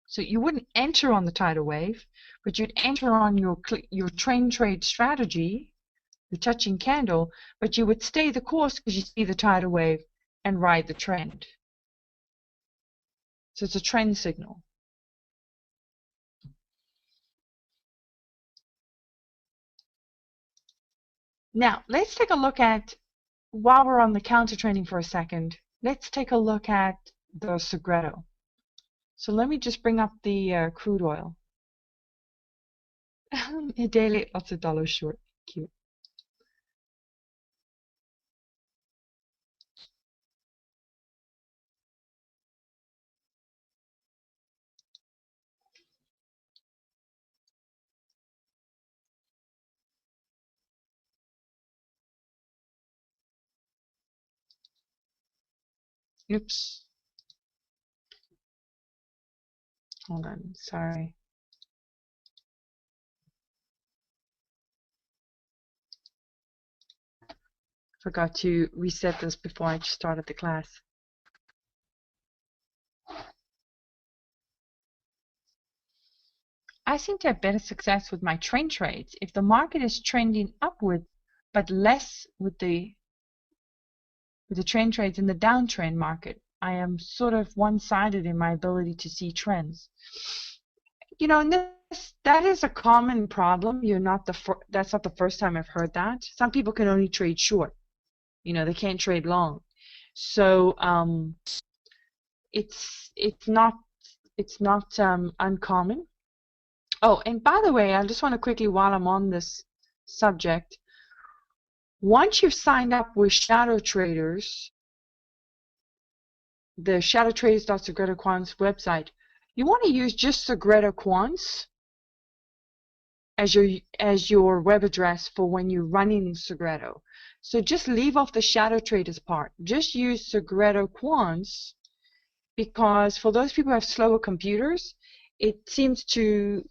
so you wouldn't enter on the tidal wave, but you'd enter on your trade strategy, the touching candle, but you would stay the course because you see the tidal wave and ride the trend. So it's a trend signal. Now, let's take a look at, while we're on the counter trending for a second, let's take a look at the Segredo. So let me just bring up the crude oil. A day late, lots of dollars short. Cute. Oops. Hold on. Sorry. Forgot to reset this before I started the class. I seem to have better success with my trend trades if the market is trending upward, but less with the trend trades in the downtrend market. I am sort of one-sided in my ability to see trends. You know, and that is a common problem. That's not the first time I've heard that. Some people can only trade short. You know, they can't trade long. So it's not uncommon. Oh, and by the way, I just want to quickly, while I'm on this subject, once you've signed up with Shadow Traders, the shadowtraders.segredoquants website, you want to use just Segredo Quants as your web address for when you're running Segredo. So just leave off the Shadow Traders part. Just use Segredo Quants, because for those people who have slower computers, it seems to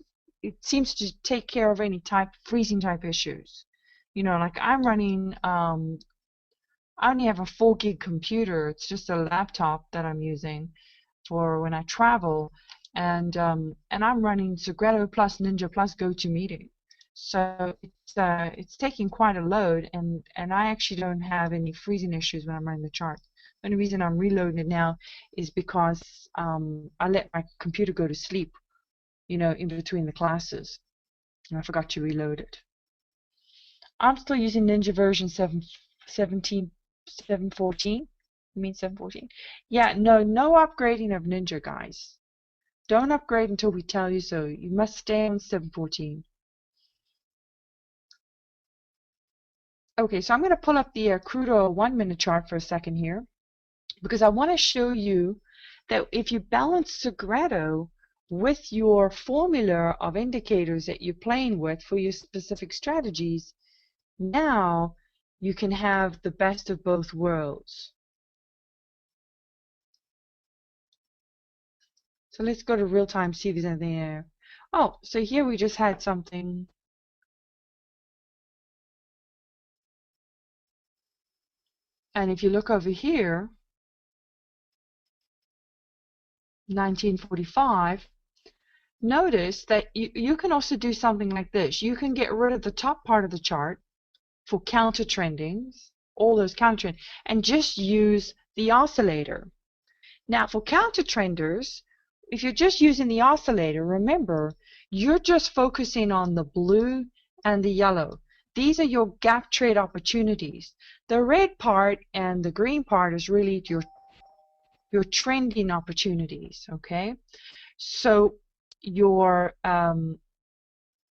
take care of any freezing type issues. You know, like I'm running, I only have a 4 gig computer. It's just a laptop that I'm using for when I travel, and I'm running Segredo plus Ninja plus GoToMeeting. So it's taking quite a load, and I actually don't have any freezing issues when I'm running the chart. The only reason I'm reloading it now is because I let my computer go to sleep, you know, in between the classes, and I forgot to reload it. I'm still using Ninja version 714. You mean 714? Yeah, no upgrading of Ninja, guys. Don't upgrade until we tell you so. You must stay on 714. Okay, so I'm going to pull up the crude oil 1-minute chart for a second here, because I want to show you that if you balance Segredo with your formula of indicators that you're playing with for your specific strategies, now you can have the best of both worlds. So let's go to real time, see if there's anything there. Oh, so here we just had something. And if you look over here, 1945, notice that you can also do something like this. You can get rid of the top part of the chart for counter trendings, all those counter trends, and just use the oscillator. Now for counter trenders, if you're just using the oscillator, remember, you're just focusing on the blue and the yellow. These are your gap trade opportunities. The red part and the green part is really your trending opportunities, okay? So your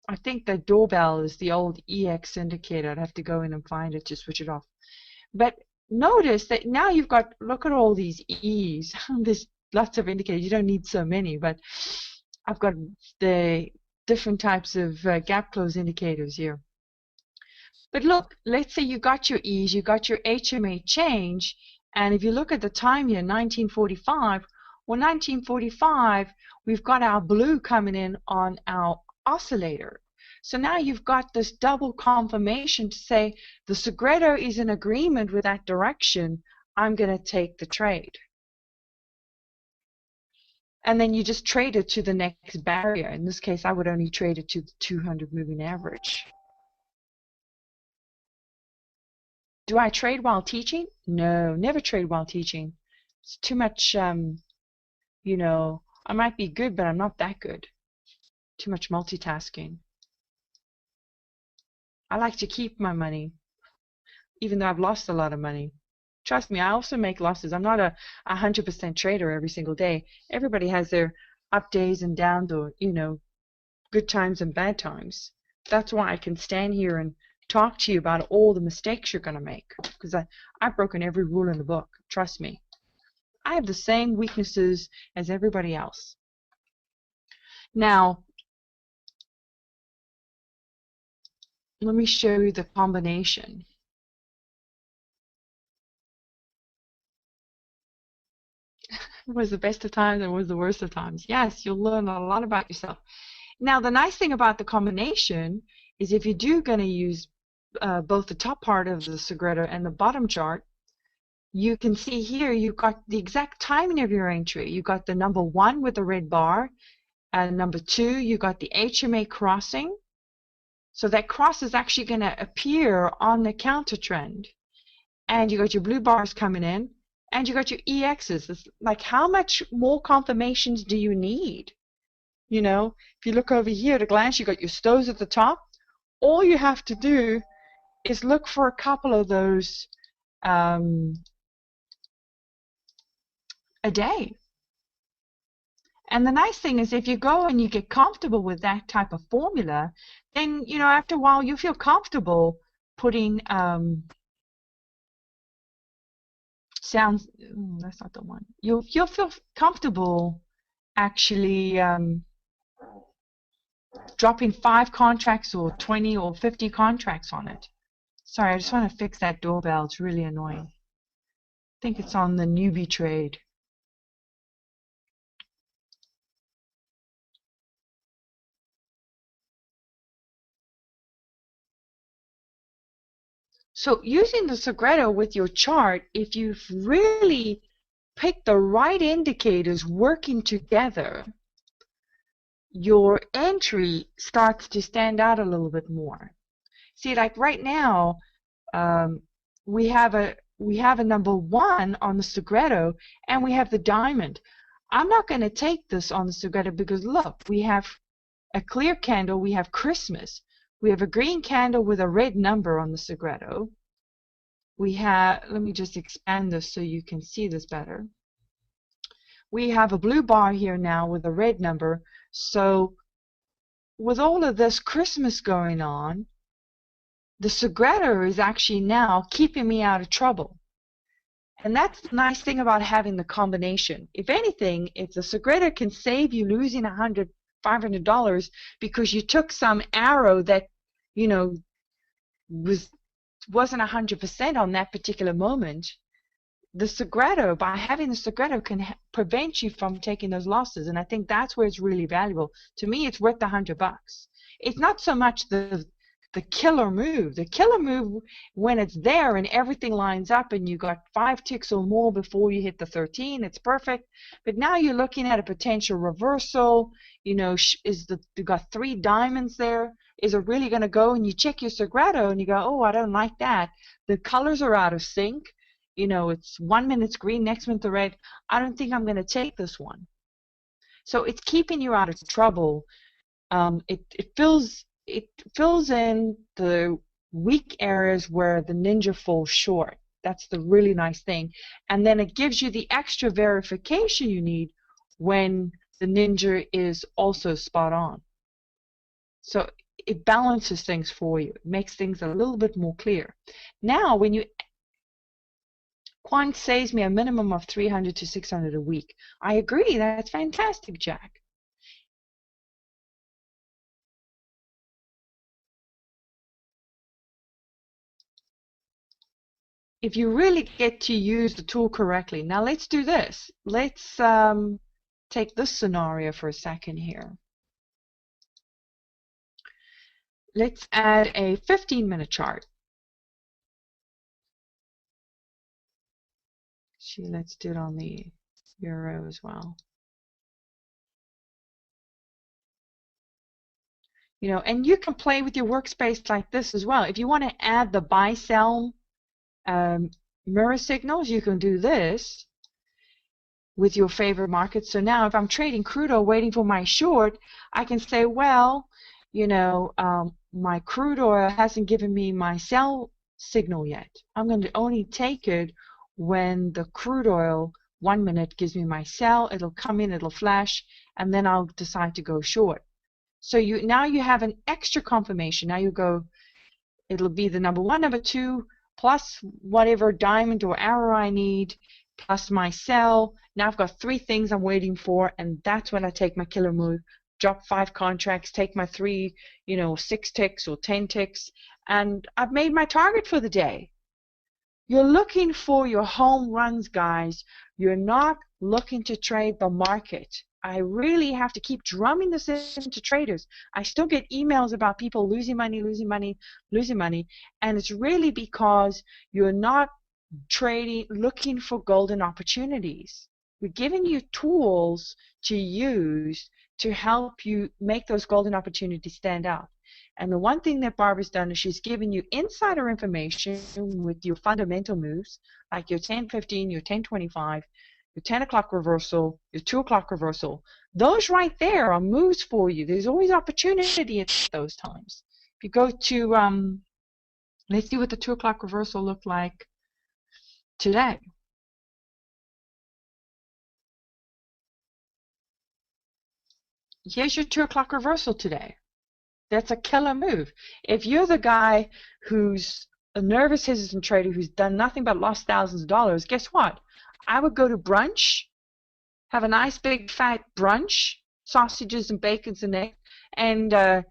I think the doorbell is the old EX indicator. I'd have to go in and find it to switch it off. But notice that now you've got, look at all these E's. There's lots of indicators. You don't need so many, but I've got the different types of gap close indicators here. But look, let's say you got your E's, you got your HMA change, and if you look at the time here, 1945, well, 1945, we've got our blue coming in on our oscillator. So now you've got this double confirmation to say the Segredo is in agreement with that direction. I'm going to take the trade. And then you just trade it to the next barrier. In this case, I would only trade it to the 200 moving average. Do I trade while teaching? No, never trade while teaching. It's too much, you know, I might be good, but I'm not that good. Too much multitasking. I like to keep my money, even though I've lost a lot of money. Trust me, I also make losses. I'm not a 100% trader every single day. Everybody has their up days and downs, or, you know, good times and bad times. That's why I can stand here and talk to you about all the mistakes you're going to make, because I've broken every rule in the book. Trust me. I have the same weaknesses as everybody else. Now, let me show you the combination. It was the best of times and it was the worst of times. Yes, you'll learn a lot about yourself. Now, the nice thing about the combination is if you do going to use both the top part of the Segredo and the bottom chart, you can see here you've got the exact timing of your entry. You got the number 1 with the red bar, and number 2, you got the HMA crossing. So that cross is actually going to appear on the counter trend. And you got your blue bars coming in, and you got your EXs. It's like, how much more confirmations do you need? You know, if you look over here at a glance, you got your stows at the top. All you have to do is look for a couple of those a day. And the nice thing is if you go and you get comfortable with that type of formula, then, you know, after a while you feel comfortable putting sounds, that's not the one. You'll feel comfortable actually dropping 5 contracts or 20 or 50 contracts on it. Sorry, I just want to fix that doorbell. It's really annoying. I think it's on the newbie trade. So using the Segredo with your chart, if you've really picked the right indicators working together, your entry starts to stand out a little bit more. See, like right now, we have a number 1 on the Segredo, and we have the diamond. I'm not going to take this on the Segredo because look, we have a clear candle, we have Christmas. We have a green candle with a red number on the Segredo. We have, let me just expand this so you can see this better. We have a blue bar here now with a red number. So with all of this Christmas going on, the Segredo is actually now keeping me out of trouble. And that's the nice thing about having the combination. If anything, if the Segredo can save you losing $100, $500 because you took some arrow that, you know, wasn't 100% on that particular moment, the Segredo, by having the Segredo, can prevent you from taking those losses. And I think that's where it's really valuable. To me, it's worth the $100. It's not so much the killer move. The killer move, when it's there and everything lines up and you got 5 ticks or more before you hit the 13, it's perfect. But now you're looking at a potential reversal. You know, you got 3 diamonds there. Is it really going to go? And you check your Segredo and you go, oh, I don't like that. The colors are out of sync. You know, it's 1 minute's green, next minute the red. I don't think I'm going to take this one. So it's keeping you out of trouble. It fills in the weak areas where the ninja falls short. That's the really nice thing. And then it gives you the extra verification you need when the ninja is also spot on. So it balances things for you. It makes things a little bit more clear. Now, when you Quant saves me a minimum of 300 to 600 a week. I agree. That's fantastic, Jack. If you really get to use the tool correctly. Now let's do this. Let's take this scenario for a second here. Let's add a 15-minute chart. Let's do it on the Euro as well. You know, and you can play with your workspace like this as well. If you want to add the buy-sell mirror signals, you can do this with your favorite market. So now if I'm trading crude oil waiting for my short, I can say, well, you know, my crude oil hasn't given me my sell signal yet. I'm going to only take it when the crude oil 1 minute gives me my sell. It'll come in, it'll flash, and then I'll decide to go short. So now you have an extra confirmation. Now you go, it'll be the number 1, number 2, plus whatever diamond or arrow I need, plus my sell. Now I've got 3 things I'm waiting for, and that's when I take my killer move. Drop 5 contracts, take my 3, you know, 6 ticks or 10 ticks, and I've made my target for the day. You're looking for your home runs, guys. You're not looking to trade the market. I really have to keep drumming this into traders. I still get emails about people losing money, losing money, losing money, and it's really because you're not trading, looking for golden opportunities. We're giving you tools to use to help you make those golden opportunities stand out. And the one thing that Barbara's done is she's given you insider information with your fundamental moves, like your 10-15, your 10-25, your 10 o'clock reversal, your 2 o'clock reversal. Those right there are moves for you. There's always opportunity at those times. If you go to, let's see what the 2 o'clock reversal looked like today. Here's your 2 o'clock reversal today. That's a killer move. If you're the guy who's a nervous, hesitant trader who's done nothing but lost thousands of dollars, guess what? I would go to brunch, have a nice big fat brunch, sausages and bacons and eggs, and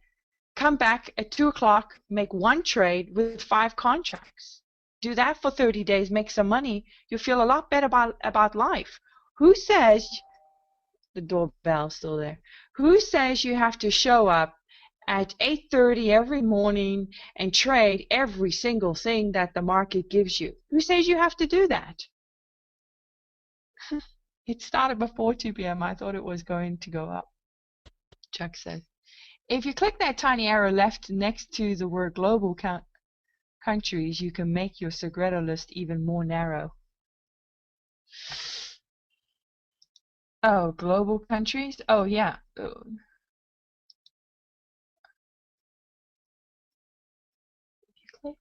come back at 2 o'clock, make one trade with 5 contracts. Do that for 30 days, make some money. You'll feel a lot better about life. Who says, the doorbell's still there, who says you have to show up at 8:30 every morning and trade every single thing that the market gives you? Who says you have to do that? It started before 2 p.m. I thought it was going to go up, Chuck says. If you click that tiny arrow left next to the word global countries, you can make your Segredo list even more narrow. Oh, global countries? Oh, yeah. Oh. If you click.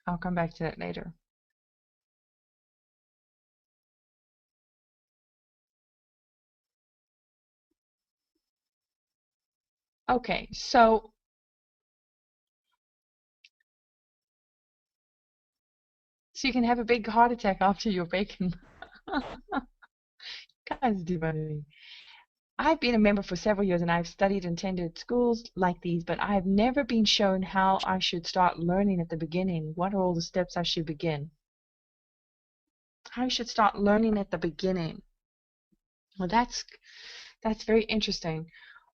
I'll come back to that later. Okay, so you can have a big heart attack after your bacon. Guys do money. I've been a member for several years and I've studied and attended schools like these, but I have never been shown how I should start learning at the beginning. What are all the steps I should begin? How I should start learning at the beginning. Well, that's very interesting.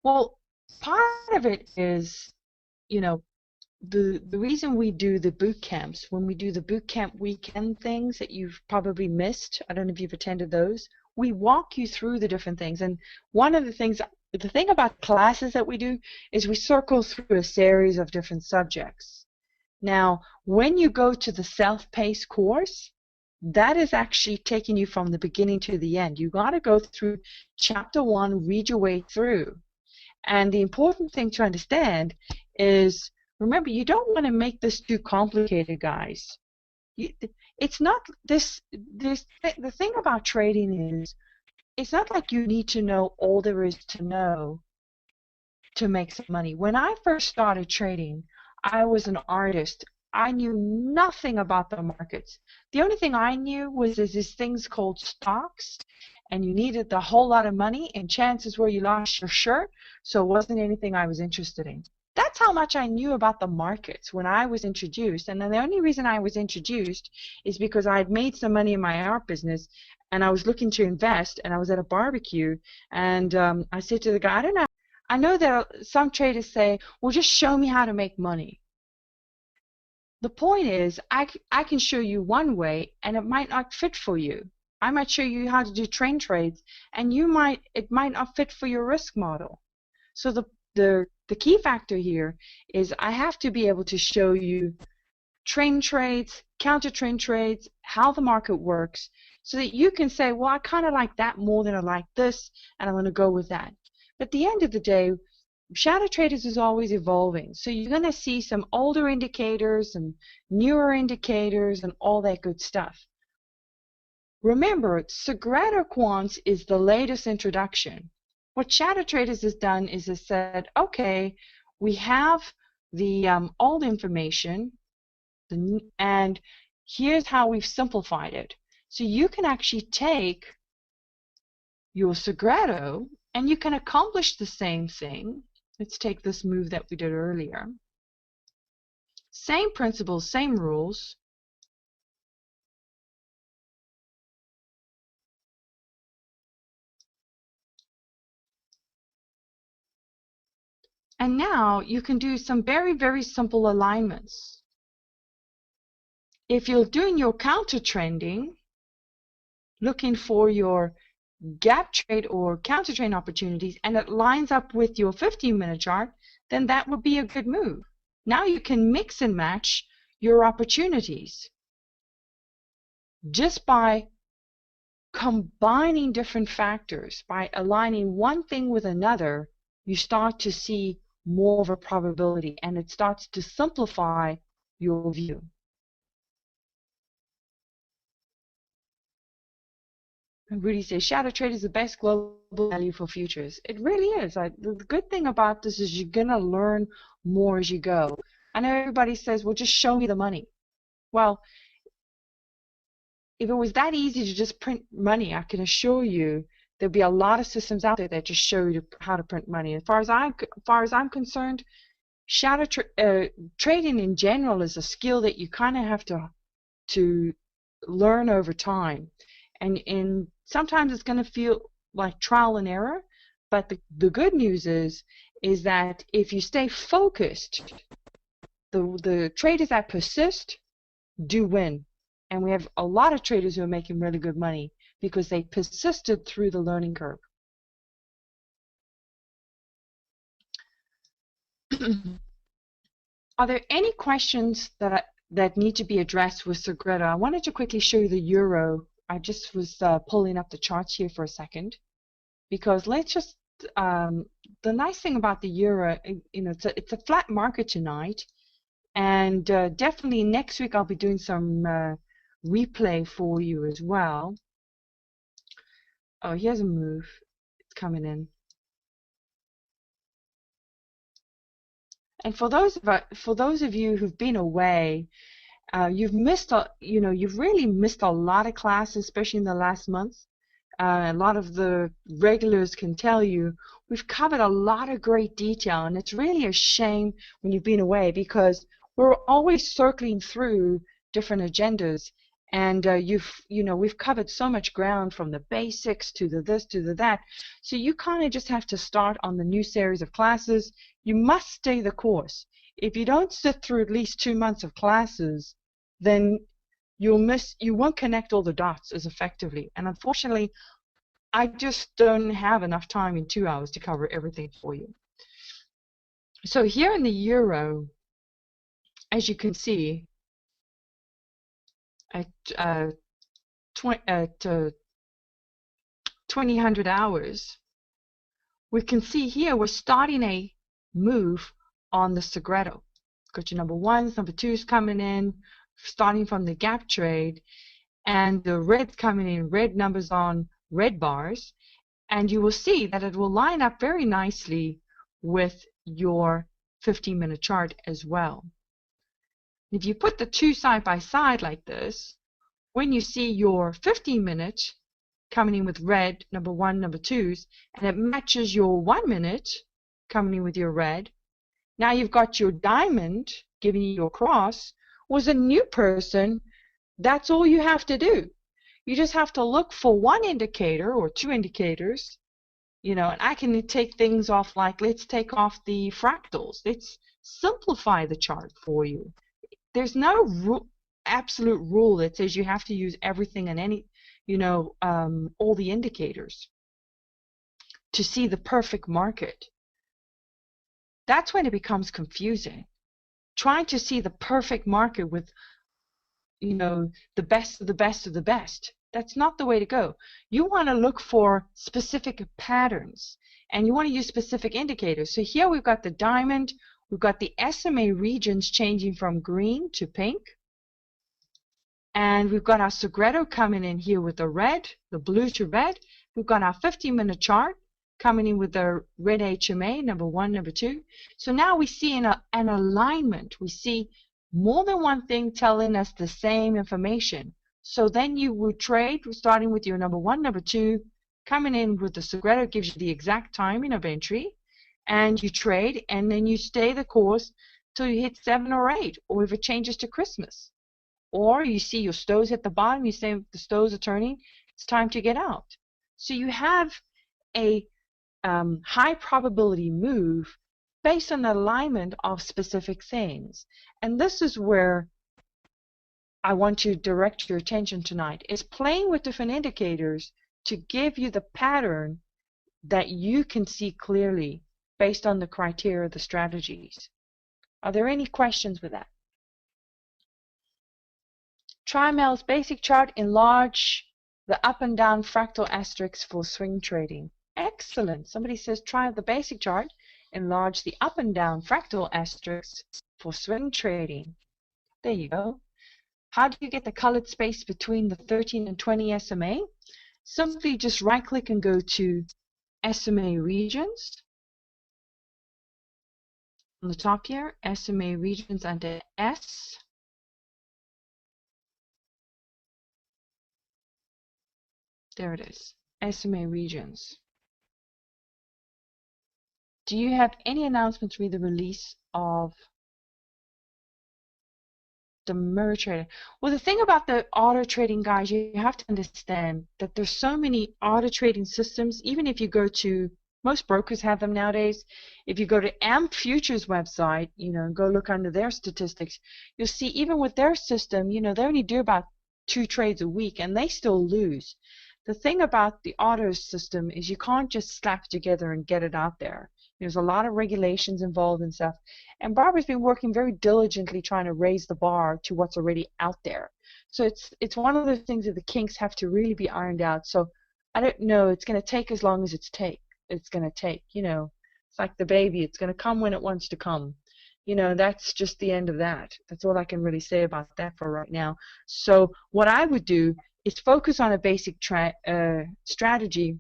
Well, part of it is, you know, the reason we do the boot camps, when we do the boot camp weekend things that you've probably missed, I don't know if you've attended those, we walk you through the different things. And one of the things, the thing about classes that we do is we circle through a series of different subjects. Now, when you go to the self-paced course, that is actually taking you from the beginning to the end. You got to go through chapter 1, read your way through. And the important thing to understand is, remember, you don't want to make this too complicated, guys. It's not this. The thing about trading is, it's not like you need to know all there is to know to make some money. When I first started trading, I was an artist. I knew nothing about the markets. The only thing I knew was there's these things called stocks, and you needed a whole lot of money, and chances were you lost your shirt, so it wasn't anything I was interested in. That's how much I knew about the markets when I was introduced. And then the only reason I was introduced is because I had made some money in my art business, and I was looking to invest, and I was at a barbecue, and I said to the guy, I don't know. I know that some traders say, well, just show me how to make money. The point is, I can show you one way, and it might not fit for you. I might show you how to do train trades, and it might not fit for your risk model. So the key factor here is I have to be able to show you train trades, counter train trades, how the market works, so that you can say, well, I kind of like that more than I like this, and I'm going to go with that. But at the end of the day, shadow traders is always evolving. So you're going to see some older indicators and newer indicators and all that good stuff. Remember, Segredo Quants is the latest introduction. What Shadow Traders has done is it said, okay, we have the all the information, and here's how we've simplified it. So you can actually take your Segredo and you can accomplish the same thing. Let's take this move that we did earlier. Same principles, same rules. And now you can do some very, very simple alignments. If you're doing your counter trending, looking for your gap trade or counter trade opportunities, and it lines up with your 15-minute chart, then that would be a good move. Now you can mix and match your opportunities just by combining different factors. By aligning one thing with another, you start to see more of a probability, and it starts to simplify your view. And Rudy says, Shadow Trade is the best global value for futures. It really is. The good thing about this is you're going to learn more as you go. I know everybody says, well, just show me the money. Well, if it was that easy to just print money, I can assure you there'd be a lot of systems out there that just show you how to print money. As far as I'm concerned, trading in general is a skill that you kind of have to learn over time, and sometimes it's going to feel like trial and error. But the good news is that if you stay focused, the traders that persist do win. And we have a lot of traders who are making really good money because they persisted through the learning curve. Are there any questions that need to be addressed with Segredo? I wanted to quickly show you the euro. I just was pulling up the charts here for a second, because let's just the nice thing about the euro, it's a flat market tonight, and definitely next week I'll be doing some replay for you as well. Oh, here's a move. It's coming in. And for those of you who've been away, you've really missed a lot of classes, especially in the last month. A lot of the regulars can tell you we've covered a lot of great detail, and it's really a shame when you've been away, because we're always circling through different agendas, and we've covered so much ground, from the basics to the this to the that. So you kind of just have to start on the new series of classes. You must stay the course. If you don't sit through at least 2 months of classes, then you won't connect all the dots as effectively. And unfortunately, I just don't have enough time in 2 hours to cover everything for you. So here in the euro, as you can see, at 2000 hours, we can see here we're starting a move on the Segredo. Got your number ones, number twos coming in, starting from the gap trade, and the red's coming in, red numbers on red bars, and you will see that it will line up very nicely with your 15-minute chart as well. If you put the two side by side like this, when you see your 15-minute coming in with red, number one, number twos, and it matches your 1 minute coming in with your red, now you've got your diamond giving you your cross. Was a new person, that's all you have to do. You just have to look for one indicator or two indicators, and I can take things off, like let's take off the fractals. Let's simplify the chart for you. There's no absolute rule that says you have to use everything and any, all the indicators to see the perfect market. That's when it becomes confusing. Trying to see the perfect market with, the best of the best of the best. That's not the way to go. You want to look for specific patterns, and you want to use specific indicators. So here we've got the diamond, we've got the SMA regions changing from green to pink, and we've got our Segredo coming in here with the red, the blue to red. We've got our 15-minute chart coming in with the red HMA, number 1, number 2. So now we see an alignment. We see more than one thing telling us the same information. So then you would trade starting with your number 1, number 2, coming in with the Segredo gives you the exact timing of entry, and you trade, and then you stay the course till you hit 7 or 8, or if it changes to Christmas. Or you see your stows at the bottom, you say the stows are turning, it's time to get out. So you have a high probability move based on the alignment of specific things. And this is where I want to direct your attention tonight, is playing with different indicators to give you the pattern that you can see clearly based on the criteria of the strategies. Are there any questions with that? Try Mel's basic chart, enlarge the up and down fractal asterisks for swing trading. Excellent. Somebody says try the basic chart, enlarge the up and down fractal asterisks for swing trading. There you go. How do you get the colored space between the 13 and 20 SMA? Simply just right click and go to SMA regions. On the top here, SMA regions under S. There it is, SMA regions. Do you have any announcements with the release of the mirror trader? Well, the thing about the auto trading, guys, you have to understand that there's so many auto trading systems. Even if you go to, most brokers have them nowadays. If you go to AMP Futures website, and go look under their statistics, you'll see even with their system, they only do about 2 trades a week and they still lose. The thing about the auto system is you can't just slap it together and get it out there. There's a lot of regulations involved and stuff. And Barbara's been working very diligently trying to raise the bar to what's already out there. So it's one of the things that the kinks have to really be ironed out. So I don't know, it's going to take as long as it's going to take. It's like the baby. It's going to come when it wants to come. That's just the end of that. That's all I can really say about that for right now. So what I would do is focus on a basic strategy,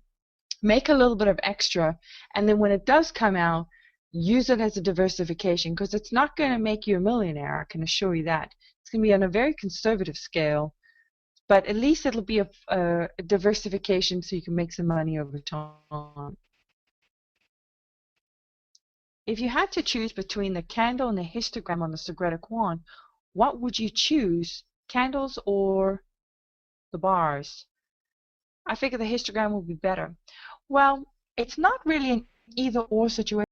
make a little bit of extra, and then when it does come out, use it as a diversification, because it's not going to make you a millionaire, I can assure you that. It's going to be on a very conservative scale, but at least it'll be a diversification so you can make some money over time. If you had to choose between the candle and the histogram on the Segredo Quan, what would you choose, candles or the bars? I figure the histogram would be better. Well, it's not really an either or situation.